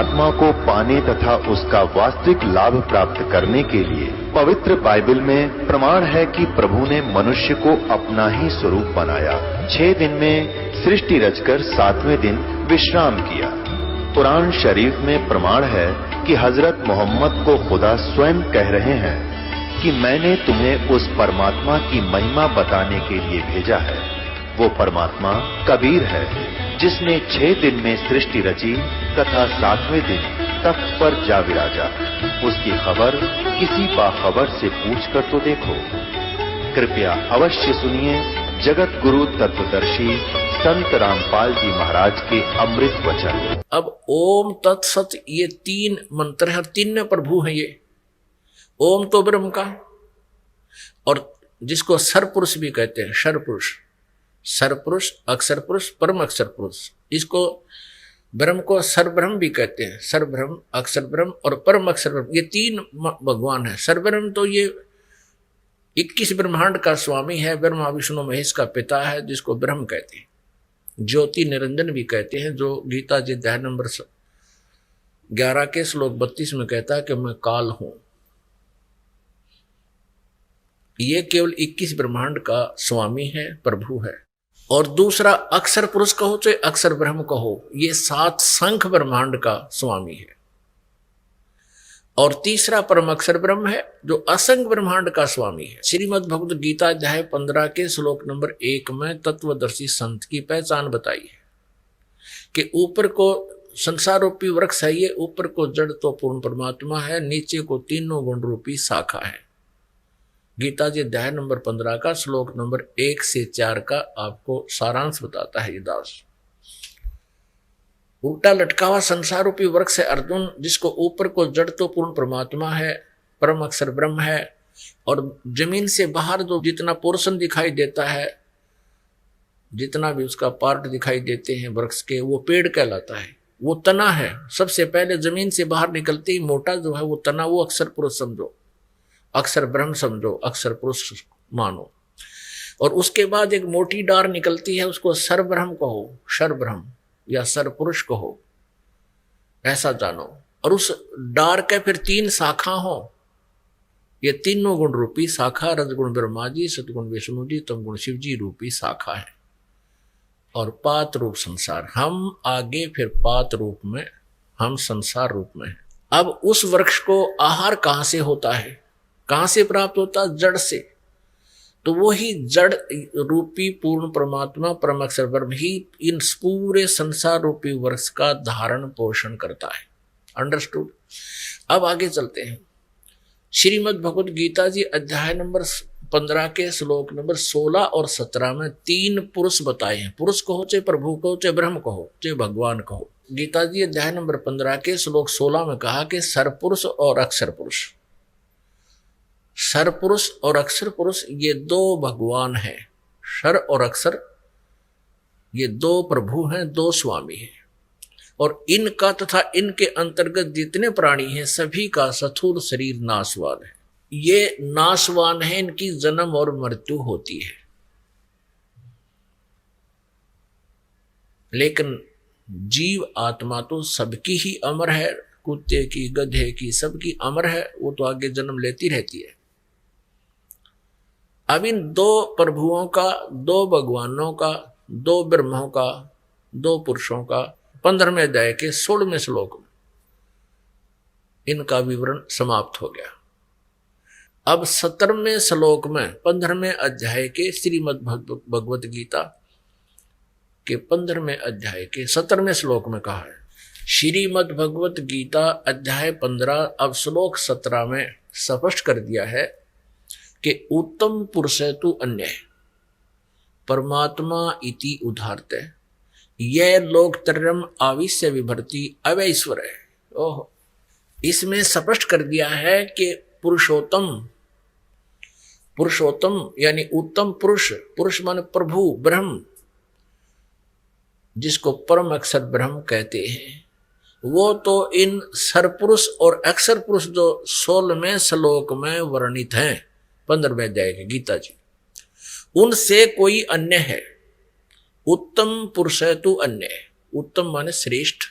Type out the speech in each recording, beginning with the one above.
परमात्मा को पाने तथा उसका वास्तविक लाभ प्राप्त करने के लिए पवित्र बाइबल में प्रमाण है कि प्रभु ने मनुष्य को अपना ही स्वरूप बनाया। 6 दिन में सृष्टि रचकर 7वें दिन विश्राम किया। कुरान शरीफ में प्रमाण है कि हजरत मोहम्मद को खुदा स्वयं कह रहे हैं कि मैंने तुम्हें उस परमात्मा की महिमा बताने के लिए भेजा है। वो परमात्मा कबीर है जिसने 6 दिन में सृष्टि रची तथा 7वें दिन तख्त पर जा विराजा। उसकी खबर किसी बाखबर से पूछकर तो देखो। कृपया अवश्य सुनिए जगत गुरु तत्वदर्शी संत रामपाल जी महाराज के अमृत वचन। अब ओम तत्सत ये 3 मंत्र है, 3 में प्रभु है। ये ओम तो ब्रह्म का, और जिसको सरपुरुष भी कहते हैं, सरपुरुष, सरपुरुष, अक्षर पुरुष, परम अक्षर पुरुष। इसको ब्रह्म को सरब्रह्म भी कहते हैं, सरब्रह्म, अक्षर ब्रह्म और परम अक्षर ब्रह्म। ये 3 भगवान है। सरब्रह्म तो ये 21 ब्रह्मांड का स्वामी है, ब्रह्मा विष्णु महेश का पिता है, जिसको ब्रह्म कहते हैं। ज्योति निरंजन भी कहते हैं, जो गीता जी अध्याय नंबर 11 के श्लोक 32 में कहता है कि मैं काल हूं। ये केवल 21 ब्रह्मांड का स्वामी है, प्रभु है। और दूसरा अक्षर पुरुष कहो चाहे अक्षर ब्रह्म कहो, ये 7 संख ब्रह्मांड का स्वामी है। और तीसरा परम अक्षर ब्रह्म है, जो असंख्य ब्रह्मांड का स्वामी है। श्रीमद् भगवद गीता अध्याय 15 के श्लोक नंबर 1 में तत्वदर्शी संत की पहचान बताई है कि ऊपर को संसार रूपी वृक्ष है, ये ऊपर को जड़ तो पूर्ण परमात्मा है, नीचे को तीनों गुण रूपी शाखा है। गीता जी अध्याय नंबर 15 का श्लोक नंबर 1 से 4 का आपको सारांश बताता है ये दास। उल्टा लटका हुआ संसार रूपी वृक्ष है अर्जुन, जिसको ऊपर को जड़ तो पूर्ण परमात्मा है, परम अक्षर ब्रह्म है, और जमीन से बाहर जो जितना पोर्शन दिखाई देता है, जितना भी उसका पार्ट दिखाई देते हैं वृक्ष के, वो पेड़ कहलाता है। वो तना है। सबसे पहले जमीन से बाहर निकलते ही मोटा जो है वो तना, वो अक्षर पुरुष समझो, अक्षर ब्रह्म समझो, अक्षर पुरुष मानो। और उसके बाद एक मोटी डार निकलती है, उसको सरब्रह्म कहो, सरब्रह्म या सरपुरुष कहो, ऐसा जानो। और उस डार के फिर 3 शाखा हो, ये तीनों गुण रूपी शाखा, रजगुण ब्रह्मा जी, सतगुण विष्णु जी, तमगुण शिव जी रूपी शाखा है। और पात रूप संसार, हम आगे फिर पात रूप में, हम संसार रूप में। अब उस वृक्ष को आहार कहां से होता है, कहां से प्राप्त होता है? जड़ से। तो वो ही जड़ रूपी पूर्ण परमात्मा परम अक्षर ब्रह्म ही इन पूरे संसार रूपी वृक्ष का धारण पोषण करता है। अंडरस्टूड? अब आगे चलते हैं। श्रीमद् भगवद गीता जी अध्याय नंबर 15 के श्लोक नंबर 16 और 17 में 3 पुरुष बताए हैं। पुरुष कहो चाहे प्रभु कहो चाहे ब्रह्म कहो चाहे भगवान कहो। गीता जी अध्याय नंबर 15 के श्लोक 16 में कहा कि सरपुरुष और अक्षर पुरुष। सरपुरुष और अक्षर पुरुष ये 2 भगवान हैं। सर और अक्षर ये 2 प्रभु हैं, 2 स्वामी हैं। और इनका तथा इनके अंतर्गत जितने प्राणी हैं सभी का स्थूल शरीर नाशवान है। ये नाशवान है, इनकी जन्म और मृत्यु होती है। लेकिन जीव आत्मा तो सबकी ही अमर है, कुत्ते की, गधे की, सबकी अमर है, वो तो आगे जन्म लेती रहती है। अब इन 2 प्रभुओं का, 2 भगवानों का, 2 ब्रह्मों का, 2 पुरुषों का 15वें अध्याय के 16वें श्लोक में इनका विवरण समाप्त हो गया। अब 17वें श्लोक में 15वें अध्याय के श्रीमद् भगवद गीता के 15वें अध्याय के 17वें श्लोक में कहा है। श्रीमद् भगवद गीता अध्याय 15 अब श्लोक 17 में स्पष्ट कर दिया है कि उत्तम पुरुष तु अन्य परमात्मा इति उदाहरते यह लोकत्रयम् आविश्य विभर्ति अवैश्वर है। ओह, इसमें स्पष्ट कर दिया है कि पुरुषोत्तम, पुरुषोत्तम यानी उत्तम पुरुष, पुरुष माने प्रभु ब्रह्म, जिसको परम अक्षर ब्रह्म कहते हैं, वो तो इन सरपुरुष और अक्षर पुरुष जो 16वें श्लोक में वर्णित हैं 15वें अध्याय के गीता जी, उनसे कोई अन्य है। उत्तम पुरुष है तो अन्य है। उत्तम माने श्रेष्ठ,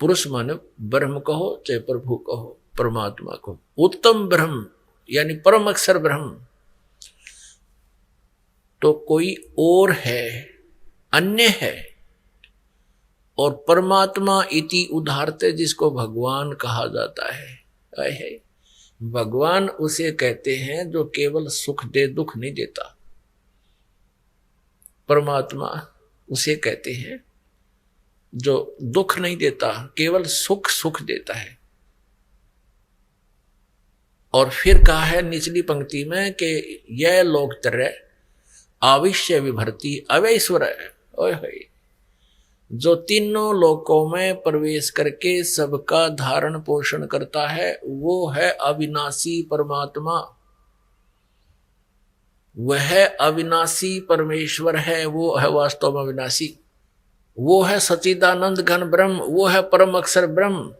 पुरुष माने ब्रह्म कहो चाहे प्रभु कहो, परमात्मा को उत्तम ब्रह्म यानी परम अक्षर ब्रह्म तो कोई और है, अन्य है। और परमात्मा इति उदाहरते जिसको भगवान कहा जाता है। भगवान उसे कहते हैं जो केवल सुख दे, दुख नहीं देता। परमात्मा उसे कहते हैं जो दुख नहीं देता, केवल सुख सुख देता है। और फिर कहा है निचली पंक्ति में कि यह लोकत्रय आविश्य विभर्ति अवैश्वर है, जो तीनों लोकों में प्रवेश करके सबका धारण पोषण करता है, वो है अविनाशी परमात्मा। वह अविनाशी परमेश्वर है, वो है वास्तव में अविनाशी। वो है सच्चिदानंद घन ब्रह्म, वो है परम अक्षर ब्रह्म।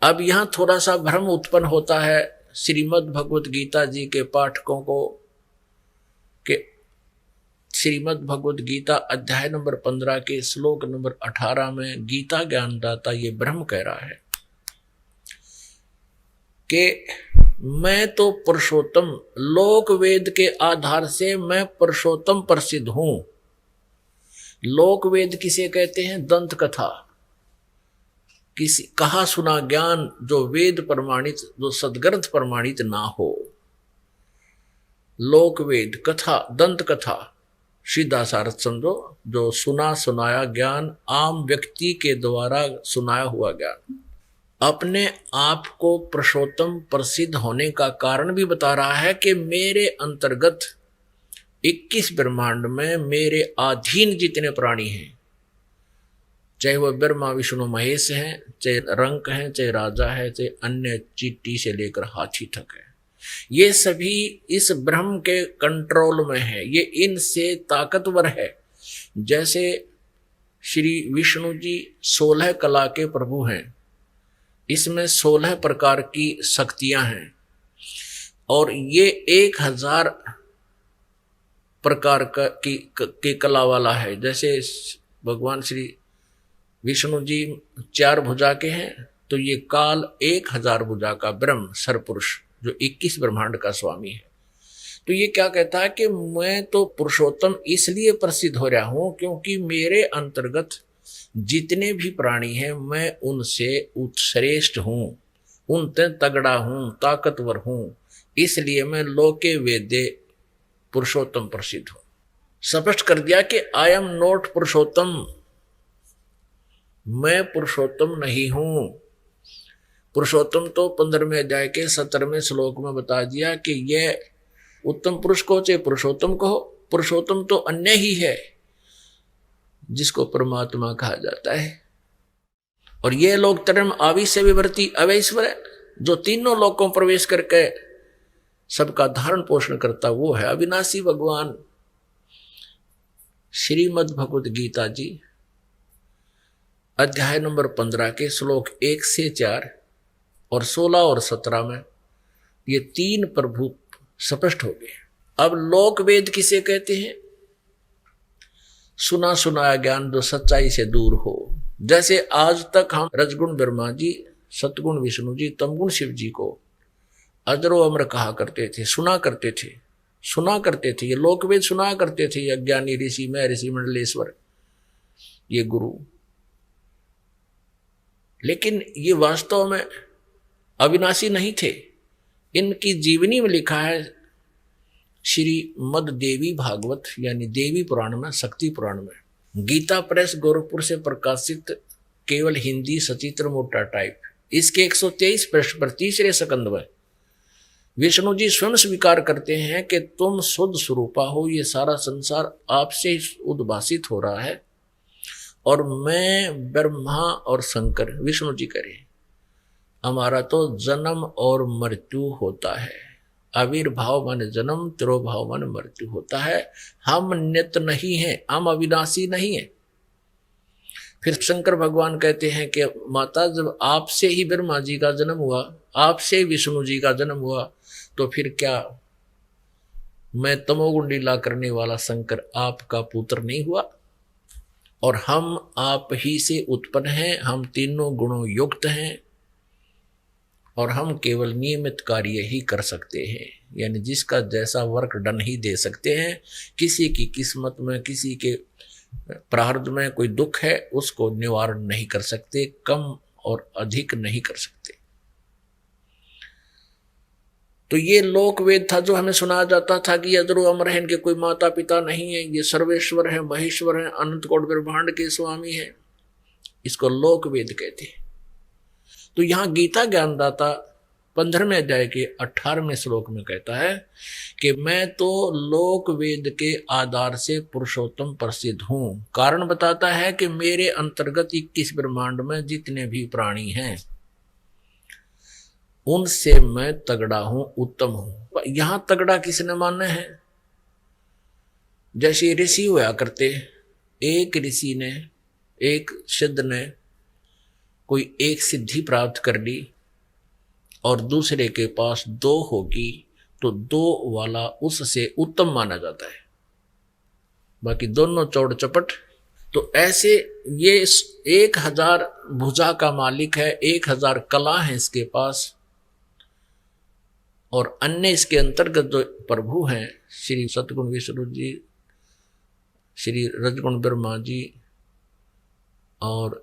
अब यहां थोड़ा सा भ्रम उत्पन्न होता है श्रीमद् भगवत गीता जी के पाठकों को कि श्रीमद् भगवत गीता अध्याय नंबर 15 के श्लोक नंबर 18 में गीता ज्ञानदाता ये ब्रह्म कह रहा है कि मैं तो पुरुषोत्तम, लोक वेद के आधार से मैं पुरुषोत्तम प्रसिद्ध हूं। लोक वेद किसे कहते हैं? दंत कथा, किसी कहा सुना ज्ञान जो वेद प्रमाणित, जो सदग्रंथ प्रमाणित ना हो। लोक वेद कथा, दंत कथा सीधा सारथ समझो, जो सुना सुनाया ज्ञान, आम व्यक्ति के द्वारा सुनाया हुआ ज्ञान। अपने आप को पुरुषोत्तम प्रसिद्ध होने का कारण भी बता रहा है कि मेरे अंतर्गत 21 ब्रह्मांड में मेरे अधीन जितने प्राणी हैं, चाहे वह ब्रह्मा विष्णु महेश हैं, चाहे रंक हैं, चाहे राजा है, चाहे अन्य चींटी से लेकर हाथी तक है, ये सभी इस ब्रह्म के कंट्रोल में है। ये इनसे ताकतवर है। जैसे श्री विष्णु जी 16 कला के प्रभु हैं, इसमें 16 प्रकार की शक्तियां हैं और ये 1000 प्रकार की कला वाला है। जैसे भगवान श्री विष्णु जी 4 भुजा के हैं तो ये काल 1000 भुजा का ब्रह्म सरपुरुष जो 21 ब्रह्मांड का स्वामी है। तो ये क्या कहता है कि मैं तो पुरुषोत्तम इसलिए प्रसिद्ध हो रहा हूं क्योंकि मेरे अंतर्गत जितने भी प्राणी हैं मैं उनसे उत्श्रेष्ठ हूं, उनसे तगड़ा हूं, ताकतवर हूं, इसलिए मैं लोके वेदे पुरुषोत्तम प्रसिद्ध हूं। स्पष्ट कर दिया कि आई एम नॉट पुरुषोत्तम, मैं पुरुषोत्तम नहीं हूं। पुरुषोत्तम तो 15वें अध्याय के 17वें श्लोक में बता दिया कि यह उत्तम पुरुष को चाहे पुरुषोत्तम कहो, पुरुषोत्तम तो अन्य ही है जिसको परमात्मा कहा जाता है। और यह लोक तरम आविश्य विभर्ति अवैश्वर है, जो तीनों लोकों प्रवेश करके सबका धारण पोषण करता, वो है अविनाशी भगवान। श्रीमद् भगवत गीता जी अध्याय नंबर 15 के श्लोक 1 से 4 और 16 और 17 में ये 3 प्रभु स्पष्ट हो गए। अब लोक वेद किसे कहते हैं? सुना सुनाया ज्ञान जो सच्चाई से दूर हो। जैसे आज तक हम रजगुण ब्रह्मा जी, सतगुण विष्णु जी, तमगुण शिव जी को अजरो अमर कहा करते थे, सुना करते थे। ये लोक वेद सुना करते थे। ये अज्ञानी ऋषि में ऋषि मंडलेश्वर ये गुरु, लेकिन ये वास्तव में अविनाशी नहीं थे। इनकी जीवनी में लिखा है श्री मद देवी भागवत यानी देवी पुराण में, शक्ति पुराण में, गीता प्रेस गोरखपुर से प्रकाशित केवल हिंदी सचित्र मोटा टाइप, इसके 123 पृष्ठ पर 3रे स्कंद में विष्णु जी स्वयं स्वीकार करते हैं कि तुम शुद्ध स्वरूपा हो, ये सारा संसार आपसे ही उद्भासित हो रहा है और मैं ब्रह्मा और शंकर, विष्णु जी करें, हमारा तो जन्म और मृत्यु होता है। आविर्भाव माने जन्म, तिरोभाव माने मृत्यु होता है। हम नित्य नहीं हैं, हम अविनाशी नहीं हैं। फिर शंकर भगवान कहते हैं कि माता जब आपसे ही ब्रह्मा जी का जन्म हुआ, आपसे विष्णु जी का जन्म हुआ, तो फिर क्या मैं तमोगुण लीला करने वाला शंकर आपका पुत्र नहीं हुआ? और हम आप ही से उत्पन्न हैं, हम तीनों गुणों युक्त हैं और हम केवल नियमित कार्य ही कर सकते हैं, यानी जिसका जैसा वर्क डन ही दे सकते हैं। किसी की किस्मत में, किसी के प्रारब्ध में कोई दुख है, उसको निवारण नहीं कर सकते, कम और अधिक नहीं कर सकते। तो ये लोक वेद था जो हमें सुनाया जाता था कि अजरो अमर है, इनके कोई माता पिता नहीं है, ये सर्वेश्वर है, महेश्वर है, अनंत कोटि ब्रह्मांड के स्वामी है, इसको लोक वेद कहते हैं। तो यहां गीता ज्ञानदाता 15वें अध्याय के 18वें श्लोक में कहता है कि मैं तो लोक वेद के आधार से पुरुषोत्तम प्रसिद्ध हूं। कारण बताता है कि मेरे अंतर्गत 21 ब्रह्मांड में जितने भी प्राणी हैं उनसे मैं तगड़ा हूं, उत्तम हूं। यहां तगड़ा किसने माना है? जैसे ऋषि हुआ करते, एक ऋषि ने, एक सिद्ध ने कोई एक सिद्धि प्राप्त कर ली और दूसरे के पास 2 होगी तो 2 वाला उससे उत्तम माना जाता है, बाकी दोनों चौड़ चपट। तो ऐसे ये 1000 भुजा का मालिक है, 1000 कला है इसके पास, और अन्य इसके अंतर्गत जो प्रभु हैं, श्री सतगुण विष्णु जी, श्री रजगुण ब्रह्मा जी और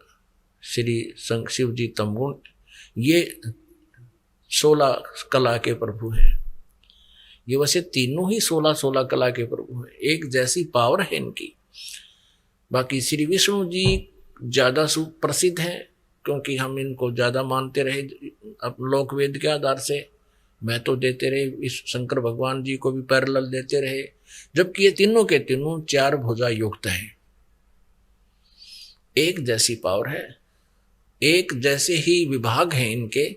श्री शिव जी तमगुण, ये 16 कला के प्रभु हैं। ये वैसे तीनों ही 16 कला के प्रभु हैं, एक जैसी पावर है इनकी। बाकी श्री विष्णु जी ज्यादा सुप्रसिद्ध हैं क्योंकि हम इनको ज्यादा मानते रहे अब लोक वेद के आधार से। मैं तो देते रहे, इस शंकर भगवान जी को भी पैरेलल देते रहे, जबकि ये तीनों के तीनों 4 भुजा युक्त हैं, एक जैसी पावर है, एक जैसे ही विभाग हैं इनके।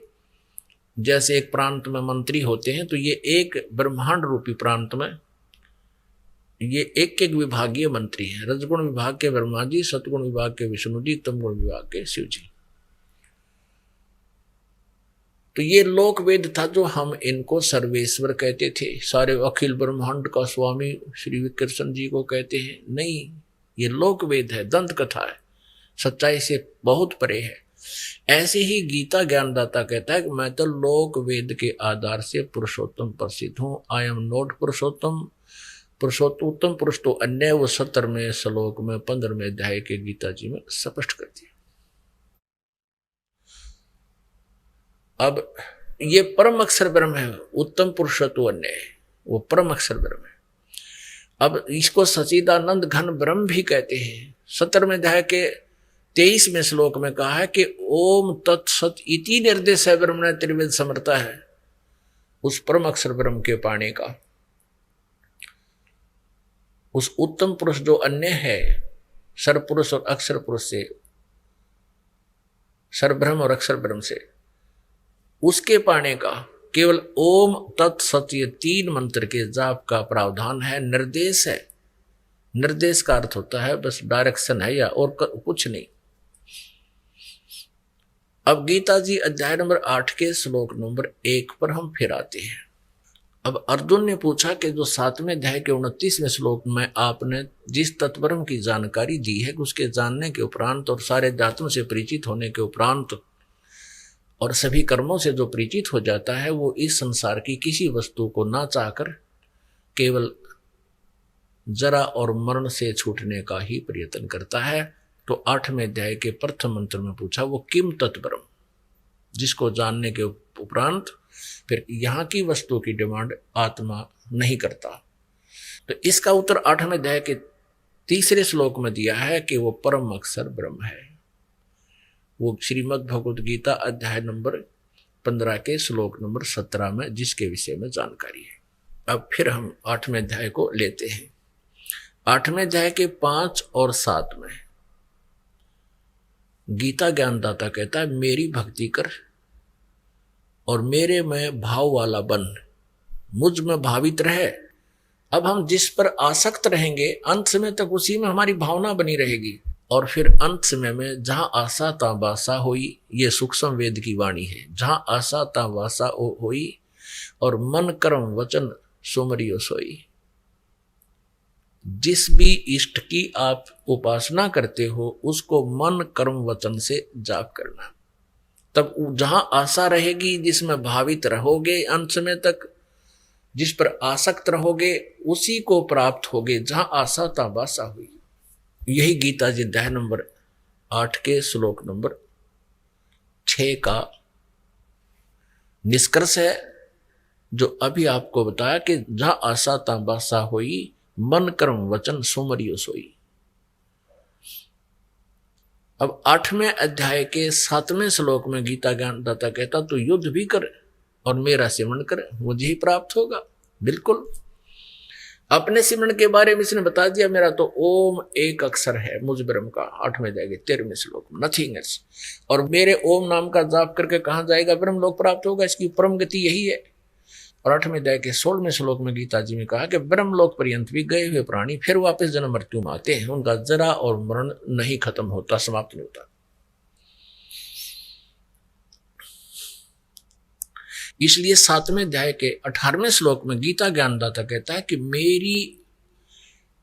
जैसे एक प्रांत में मंत्री होते हैं तो ये एक ब्रह्मांड रूपी प्रांत में ये एक एक विभागीय मंत्री हैं। रजगुण विभाग के ब्रह्मा जी, सतगुण विभाग के विष्णु जी, तमगुण विभाग के शिव जी। तो ये लोक वेद था जो हम इनको सर्वेश्वर कहते थे, सारे अखिल ब्रह्मांड का स्वामी श्री कृष्ण जी को कहते हैं। नहीं, ये लोक वेद है, दंत कथा है, सच्चाई से बहुत परे है। ऐसे ही गीता ज्ञानदाता कहता है कि मैं तो लोक वेद के आधार से पुरुषोत्तम प्रसिद्ध हूं। आई एम नॉट पुरुषोत्तम, पुरुषोत्तम पुरुष तो अन्य, वो 17वें श्लोक में 15वें अध्याय के गीता जी में स्पष्ट कर दिया। अब ये परम अक्षर ब्रह्म है, उत्तम पुरुषत्व अन्य है, वो परम अक्षर ब्रह्म है। अब इसको सच्चिदानंद घन ब्रह्म भी कहते हैं। 17वें अध्याय के 23वें श्लोक में कहा है कि ओम तत्सत इति निर्देश है ब्रह्म ने त्रिवेद समर्था है, उस परम अक्षर ब्रह्म के पाने का। उस उत्तम पुरुष जो अन्य है, सर्वपुरुष और अक्षर पुरुष से, सर्वब्रह्म और अक्षर ब्रह्म से, उसके पाने का केवल ओम तत्सत ये 3 मंत्र के जाप का प्रावधान है, निर्देश है। निर्देश का अर्थ होता है बस डायरेक्शन है या और कुछ नहीं। अब गीता जी अध्याय नंबर 8 के श्लोक नंबर 1 पर हम फिर आते हैं। अब अर्जुन ने पूछा कि जो 7वें अध्याय के 29वें श्लोक में आपने जिस तत्वब्रह्म की जानकारी दी है, उसके जानने के उपरांत और सारे धातुओं से परिचित होने के उपरांत और सभी कर्मों से जो परिचित हो जाता है, वो इस संसार की किसी वस्तु को ना चाहकर केवल जरा और मरण से छूटने का ही प्रयत्न करता है। तो 8वें अध्याय के प्रथम मंत्र में पूछा वो किम तत्ब्रह्म, जिसको जानने के उपरांत फिर यहाँ की वस्तु की डिमांड आत्मा नहीं करता। तो इसका उत्तर 8वें अध्याय के 3 श्लोक में दिया है कि वो परम अक्षर ब्रह्म है। वो श्रीमद् भगवद गीता अध्याय नंबर 15 के श्लोक नंबर 17 में जिसके विषय में जानकारी है। अब फिर हम 8वें अध्याय को लेते हैं। 8वें अध्याय के 5 और 7 में गीता ज्ञानदाता कहता है मेरी भक्ति कर और मेरे में भाव वाला बन, मुझ में भावित रहे। अब हम जिस पर आसक्त रहेंगे अंत समय तक उसी में हमारी भावना बनी रहेगी, और फिर अंत समय में जहां आशा ता वासा होई, ये सूक्ष्म वेद की वाणी है, जहां आशा ता वासा होई और मन कर्म वचन सुमरियो सोई। जिस भी इष्ट की आप उपासना करते हो उसको मन कर्म वचन से जाप करना। तब जहां आशा रहेगी, जिसमें भावित रहोगे अंत समय तक, जिस पर आसक्त रहोगे उसी को प्राप्त होगे। जहां आशा तब आशा हुई। यही गीता जी अध्याय नंबर 8 के श्लोक नंबर 6 का निष्कर्ष है, जो अभी आपको बताया कि जहां आशा तब आशा हुई, मन कर्म वचन सुमरियो सोई। अब 8वें अध्याय के 7वें श्लोक में गीता ज्ञानदाता कहता तो युद्ध भी कर और मेरा सिमरण कर, मुझे ही प्राप्त होगा। बिल्कुल अपने सिमरण के बारे में इसने बता दिया, मेरा तो ओम एक अक्षर है मुझ ब्रह्म का, 8वें अध्याय के 13वें श्लोक में, नथिंग एल्स। और मेरे ओम नाम का जाप करके कहां जाएगा, ब्रह्म लोक प्राप्त होगा। इसकी परम गति यही है। और 8वें अध्याय के 16वें श्लोक में गीता जी में कहा कि ब्रह्मलोक पर्यंत भी गए हुए प्राणी फिर वापस जन्म मृत्यु में आते हैं, उनका जरा और मरण नहीं खत्म होता, समाप्त नहीं होता। इसलिए 7वें अध्याय के 18वें श्लोक में गीता ज्ञानदाता कहता है कि मेरी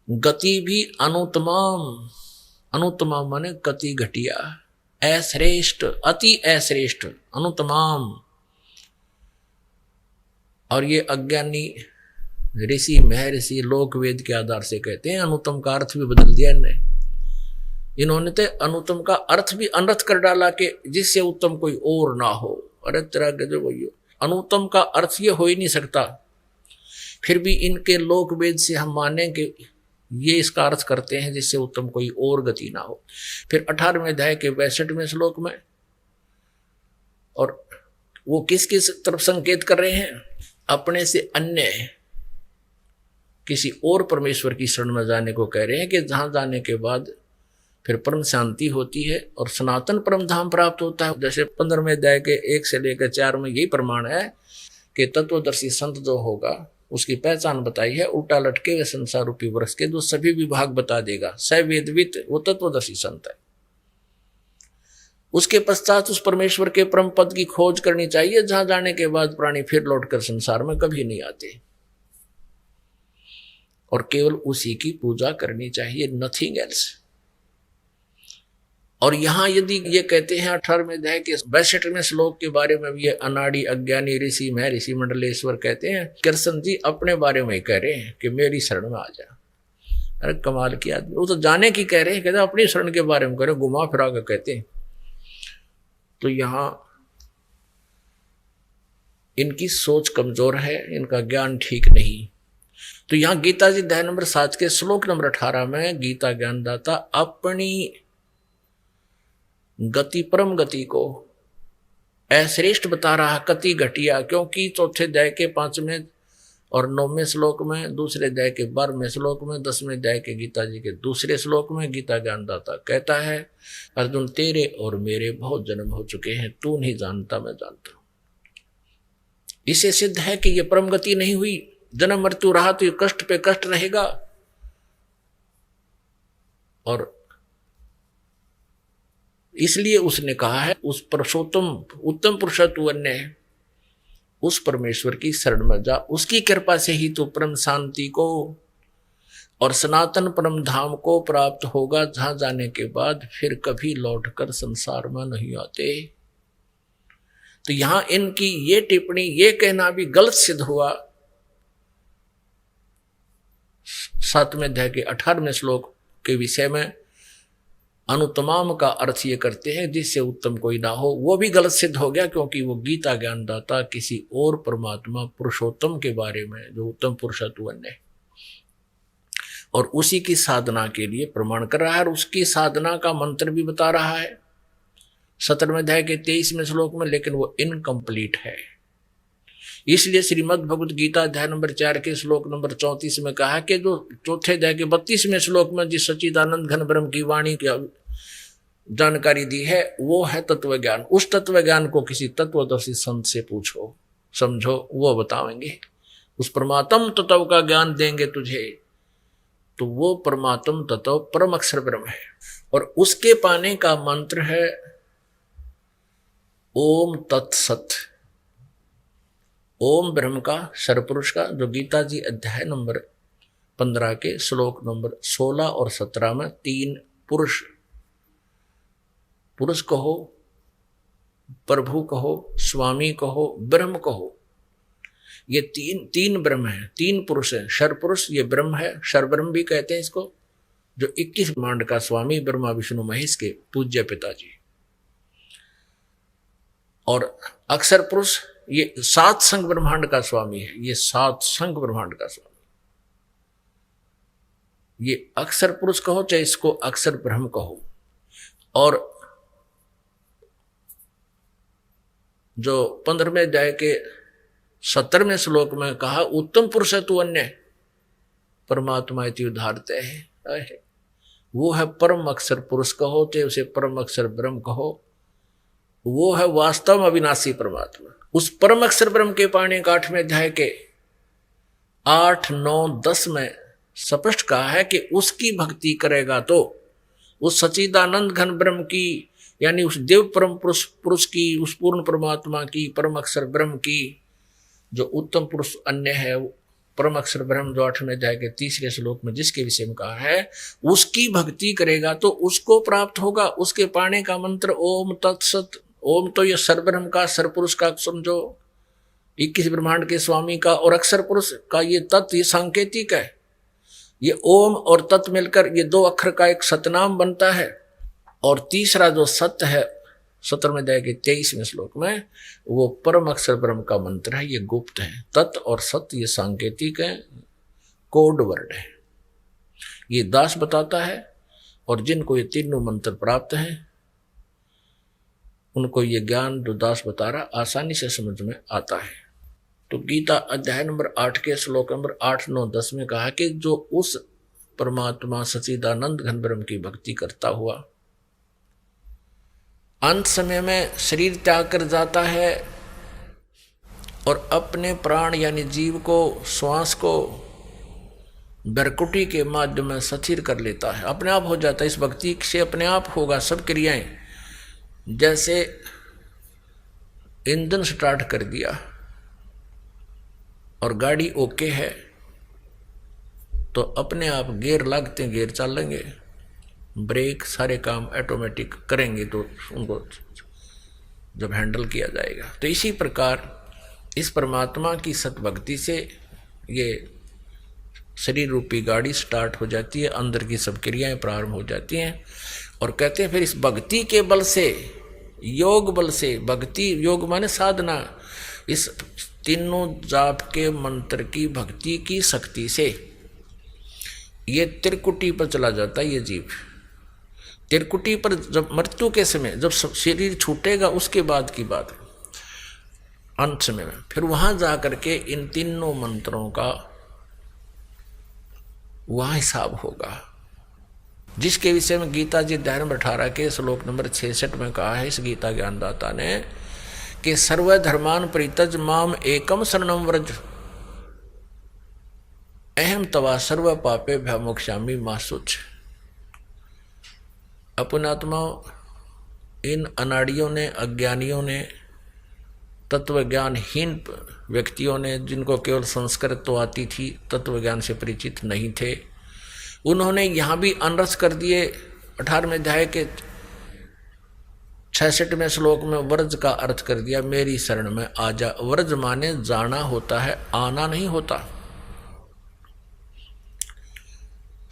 गति भी अनुत्तम, अनुत्तम माने गति घटिया, अश्रेष्ठ, अति अश्रेष्ठ, अनुत्तम। और ये अज्ञानी ऋषि महर्षि लोक वेद के आधार से कहते हैं, अनुत्तम का अर्थ भी बदल दिया इन्होंने तो अनुत्तम का अर्थ भी अनर्थ कर डाला कि जिससे उत्तम कोई और ना हो। अरे तेरा गजब हो, अनुत्तम का अर्थ ये हो ही नहीं सकता। फिर भी इनके लोक वेद से हम माने कि ये इसका अर्थ करते हैं जिससे उत्तम कोई और गति ना हो। फिर 18वें अध्याय के 62वें श्लोक में, और वो किस किस तरफ संकेत कर रहे हैं, अपने से अन्य किसी और परमेश्वर की शरण में जाने को कह रहे हैं कि जहां जाने के बाद फिर परम शांति होती है और सनातन परम धाम प्राप्त होता है। जैसे 15वें अध्याय के 1 से लेकर 4 में यही प्रमाण है कि तत्वदर्शी संत जो होगा उसकी पहचान बताई है, उल्टा लटके हुए संसार रूपी वृक्ष के जो सभी विभाग बता देगा, सवेदवित, वो तत्वदर्शी संत है। उसके पश्चात उस परमेश्वर के परम पद की खोज करनी चाहिए, जहां जाने के बाद प्राणी फिर लौटकर संसार में कभी नहीं आते, और केवल उसी की पूजा करनी चाहिए, नथिंग एल्स। और यहां यदि ये कहते हैं 18वें अध्याय के 62वें श्लोक के बारे में भी, ये अनाड़ी अज्ञानी ऋषि महर्षि मंडलेश्वर कहते हैं, कृष्ण जी अपने बारे में ही कह रहे हैं कि मेरी शरण में आ जा। अरे कमाल की आदमी, वो तो जाने की कह रहे हैं, कहते अपनी शरण के बारे में कह रहे, घुमा फिरा कर कहते हैं। तो यहां इनकी सोच कमजोर है, इनका ज्ञान ठीक नहीं। तो यहां गीता जी अध्याय नंबर 7 के श्लोक नंबर 18 में गीता ज्ञानदाता अपनी गति, परम गति को अश्रेष्ठ बता रहा, कति घटिया, क्योंकि चौथे अध्याय के 5वें और 9वें श्लोक में, दूसरे अध्याय के 12वें श्लोक में, 10वें अध्याय के गीता जी के दूसरे श्लोक में गीता ज्ञानदाता कहता है, अर्जुन तेरे और मेरे बहुत जन्म हो चुके हैं, तू नहीं जानता मैं जानता हूं। इसे सिद्ध है कि यह परम गति नहीं हुई, जन्म मृत्यु रहा तो ये कष्ट पे कष्ट रहेगा। और इसलिए उसने कहा है, उस पुरुषोत्तम उत्तम पुरुषत्व अन्य है, उस परमेश्वर की शरण में जा, उसकी कृपा से ही तो परम शांति को और सनातन परम धाम को प्राप्त होगा, जहां जाने के बाद फिर कभी लौटकर संसार में नहीं आते। तो यहां इनकी ये टिप्पणी, ये कहना भी गलत सिद्ध हुआ। 7वें अध्याय के 18वें श्लोक के विषय में अनुत्तम का अर्थ ये करते हैं जिससे उत्तम कोई ना हो, वो भी गलत सिद्ध हो गया, क्योंकि वो गीता ज्ञानदाता किसी और परमात्मा पुरुषोत्तम के बारे में, जो उत्तम पुरुषत्व है, और उसी की साधना के लिए प्रमाण कर रहा है, और उसकी साधना का मंत्र भी बता रहा है 17वें अध्याय के 23वें श्लोक में, लेकिन वो इनकम्प्लीट है। इसलिए श्रीमद् भगवद गीता अध्याय नंबर 4 के श्लोक नंबर 34 में कहा कि जो चौथे अध्याय के 32वें श्लोक में जिस सच्चिदानंद घन ब्रह्म की वाणी की जानकारी दी है, वो है तत्व ज्ञान। उस तत्व ज्ञान को किसी तत्वदर्शी संत से पूछो, समझो, वो बताएंगे। उस परमात्म तत्व का ज्ञान देंगे तुझे, तो वो परमात्म तत्व परम अक्षर ब्रह्म है, और उसके पाने का मंत्र है ओम तत्सत। ओम ब्रह्म का, सर्वपुरुष का, जो गीता जी अध्याय नंबर 15 के श्लोक नंबर 16 और 17 में 3 पुरुष, पुरुष कहो, प्रभु कहो, स्वामी कहो, ब्रह्म कहो, ये तीन ब्रह्म है, 3 पुरुष है। शर पुरुष ये ब्रह्म है, शर ब्रह्म भी कहते हैं इसको, जो 21 ब्रह्मांड का स्वामी ब्रह्मा विष्णु महेश के पूज्य पिताजी। और अक्षर पुरुष ये 7 संग ब्रह्मांड का स्वामी है, ये 7 संग ब्रह्मांड का स्वामी। ये अक्षर पुरुष कहो चाहे इसको अक्षर ब्रह्म कहो। और जो 15वें अध्याय के 17वें श्लोक में कहा, उत्तम पुरुष है तू अन्य परमात्मा इति उदाहरते है, वो है परम अक्षर पुरुष कहो चाहे उसे परम अक्षर ब्रह्म कहो, वो है वास्तव में अविनाशी परमात्मा। उस परम अक्षर ब्रह्म के पाने का 8वें अध्याय के 8, 9, 10 में स्पष्ट कहा है कि उसकी भक्ति करेगा तो उस सच्चिदानंद घन ब्रह्म की, यानी उस देव परम पुरुष की, उस पूर्ण परमात्मा की, परम अक्षर ब्रह्म की, जो उत्तम पुरुष अन्य है परम अक्षर ब्रह्म, जो 8वें अध्याय के 3रे श्लोक में जिसके विषय में कहा है, उसकी भक्ति करेगा तो उसको प्राप्त होगा। उसके पाने का मंत्र ओम तत्सत। ओम तो ये सर्वब्रह्म का, सरपुरुष का समझो, 21 ब्रह्मांड के स्वामी का, और अक्षर पुरुष का ये तत्व, ये सांकेतिक है। ये ओम और तत् मिलकर ये 2 अक्षर का एक सतनाम बनता है। और तीसरा जो सत्य है 17वें अध्याय के 23वें श्लोक में, वो परम अक्षर ब्रह्म का मंत्र है, ये गुप्त है। तत् और सत्य ये सांकेतिक है, कोड वर्ड है, ये दास बताता है। और जिनको ये तीनों मंत्र प्राप्त हैं उनको ये ज्ञान जो दास बता रहा आसानी से समझ में आता है। तो गीता अध्याय नंबर 8 के श्लोक नंबर 8, 9, 10 में कहा कि जो उस परमात्मा सच्चिदानंद घन ब्रह्म की भक्ति करता हुआ अंत समय में शरीर त्याग कर जाता है और अपने प्राण यानी जीव को, श्वास को बरकुटी के माध्यम में स्थिर कर लेता है, अपने आप हो जाता है। इस भक्ति से अपने आप होगा सब क्रियाएं। जैसे इंजन स्टार्ट कर दिया और गाड़ी ओके है तो अपने आप गियर लगते हैं, गियर चलेंगे, ब्रेक, सारे काम ऑटोमेटिक करेंगे तो उनको जब हैंडल किया जाएगा। तो इसी प्रकार इस परमात्मा की सतभक्ति से ये शरीर रूपी गाड़ी स्टार्ट हो जाती है, अंदर की सब क्रियाएं प्रारंभ हो जाती हैं। और कहते हैं फिर इस भक्ति के बल से, योग बल से, भक्ति योग माने साधना, इस तीनों जाप के मंत्र की भक्ति की शक्ति से ये त्रिकुटी पर चला जाता है। ये जीव त्रिकुटी पर जब मृत्यु के समय, जब शरीर छूटेगा उसके बाद की बात, अंत समय में फिर वहां जाकर के इन तीनों मंत्रों का वहां हिसाब होगा, जिसके विषय में गीता जी अध्याय नंबर 18 के श्लोक नंबर 66 में कहा है इस गीता ज्ञानदाता ने कि सर्वधर्मान परित्यज माम एकम शरणम व्रज अहम तवा सर्व पापे भयमोक्षामि मा शुच। अपनात्मा इन अनाड़ियों ने, अज्ञानियों ने, तत्व ज्ञानहीन व्यक्तियों ने, जिनको केवल संस्कृत तो आती थी, तत्व ज्ञान से परिचित नहीं थे, उन्होंने यहाँ भी अनरस कर दिए। 18वें अध्याय के 66वें श्लोक में व्रज का अर्थ कर दिया, मेरी शरण में आ जा। व्रज माने जाना होता है, आना नहीं होता।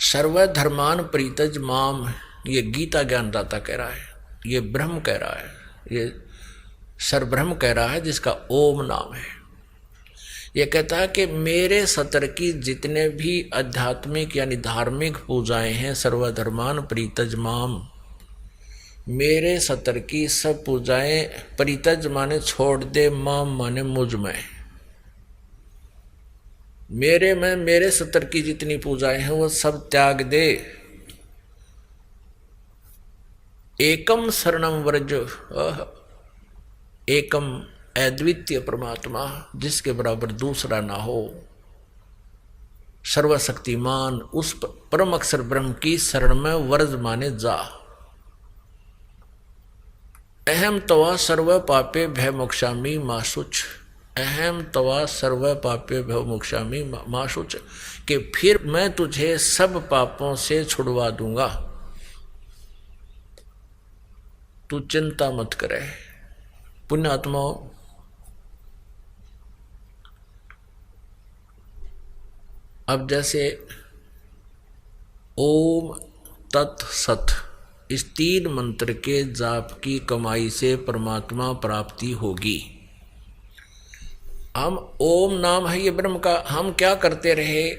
सर्वधर्मान परित्यज माम, ये गीता ज्ञानदाता कह रहा है, ये ब्रह्म कह रहा है, ये सर्वब्रह्म कह रहा है जिसका ओम नाम है। ये कहता है कि मेरे सतर की जितने भी आध्यात्मिक यानी धार्मिक पूजाएं हैं, सर्वधर्मान परित्यज माम, मेरे सतर की सब पूजाएं, परित्यज माने छोड़ दे, माम माने मुझ में, मेरे में, मेरे सतर की जितनी पूजाएं हैं वो सब त्याग दे। एकम शरणम व्रज, एकम अद्वितीय परमात्मा जिसके बराबर दूसरा ना हो, सर्वशक्तिमान उस परम अक्षर ब्रह्म की शरण में व्रज माने जा। अहम तवा सर्व पापे भय मोक्षामि मा शुच, अहम तवा सर्व पापे भव मोक्षामि मां शुच, कि फिर मैं तुझे सब पापों से छुड़वा दूंगा, तू चिंता मत करे। पुण्यात्माओं, अब जैसे ओम तत् सत इस 3 मंत्र के जाप की कमाई से परमात्मा प्राप्ति होगी। हम ओम नाम है ये ब्रह्म का, हम क्या करते रहे,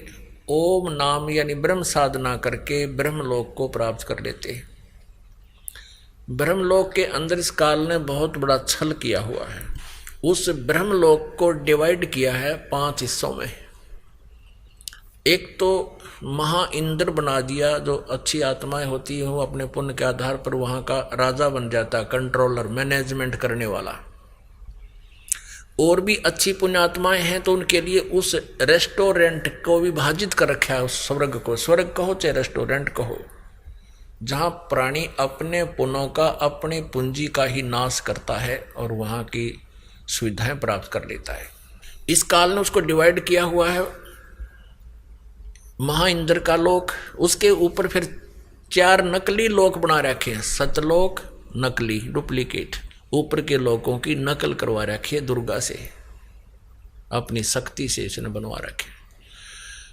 ओम नाम यानी ब्रह्म साधना करके ब्रह्मलोक को प्राप्त कर लेते हैं। ब्रह्मलोक के अंदर इस काल ने बहुत बड़ा छल किया हुआ है। उस ब्रह्मलोक को डिवाइड किया है 5 हिस्सों में। एक तो महा इंद्र बना दिया, जो अच्छी आत्माएं होती हैं वो अपने पुण्य के आधार पर वहां का राजा बन जाता, कंट्रोलर, मैनेजमेंट करने वाला। और भी अच्छी पुण्य आत्माएं हैं तो उनके लिए उस रेस्टोरेंट को विभाजित कर रखा है, उस स्वर्ग को, स्वर्ग कहो चाहे रेस्टोरेंट कहो, जहां प्राणी अपने पुण्यों का, अपनी पूंजी का ही नाश करता है और वहां की सुविधाएं प्राप्त कर लेता है। इस काल ने उसको डिवाइड किया हुआ है। महा इंद्र का लोक, उसके ऊपर फिर 4 नकली लोक बना रखे हैं। सतलोक नकली, डुप्लीकेट, ऊपर के लोकों की नकल करवा रखी है दुर्गा से, अपनी शक्ति से इसने बनवा रखे।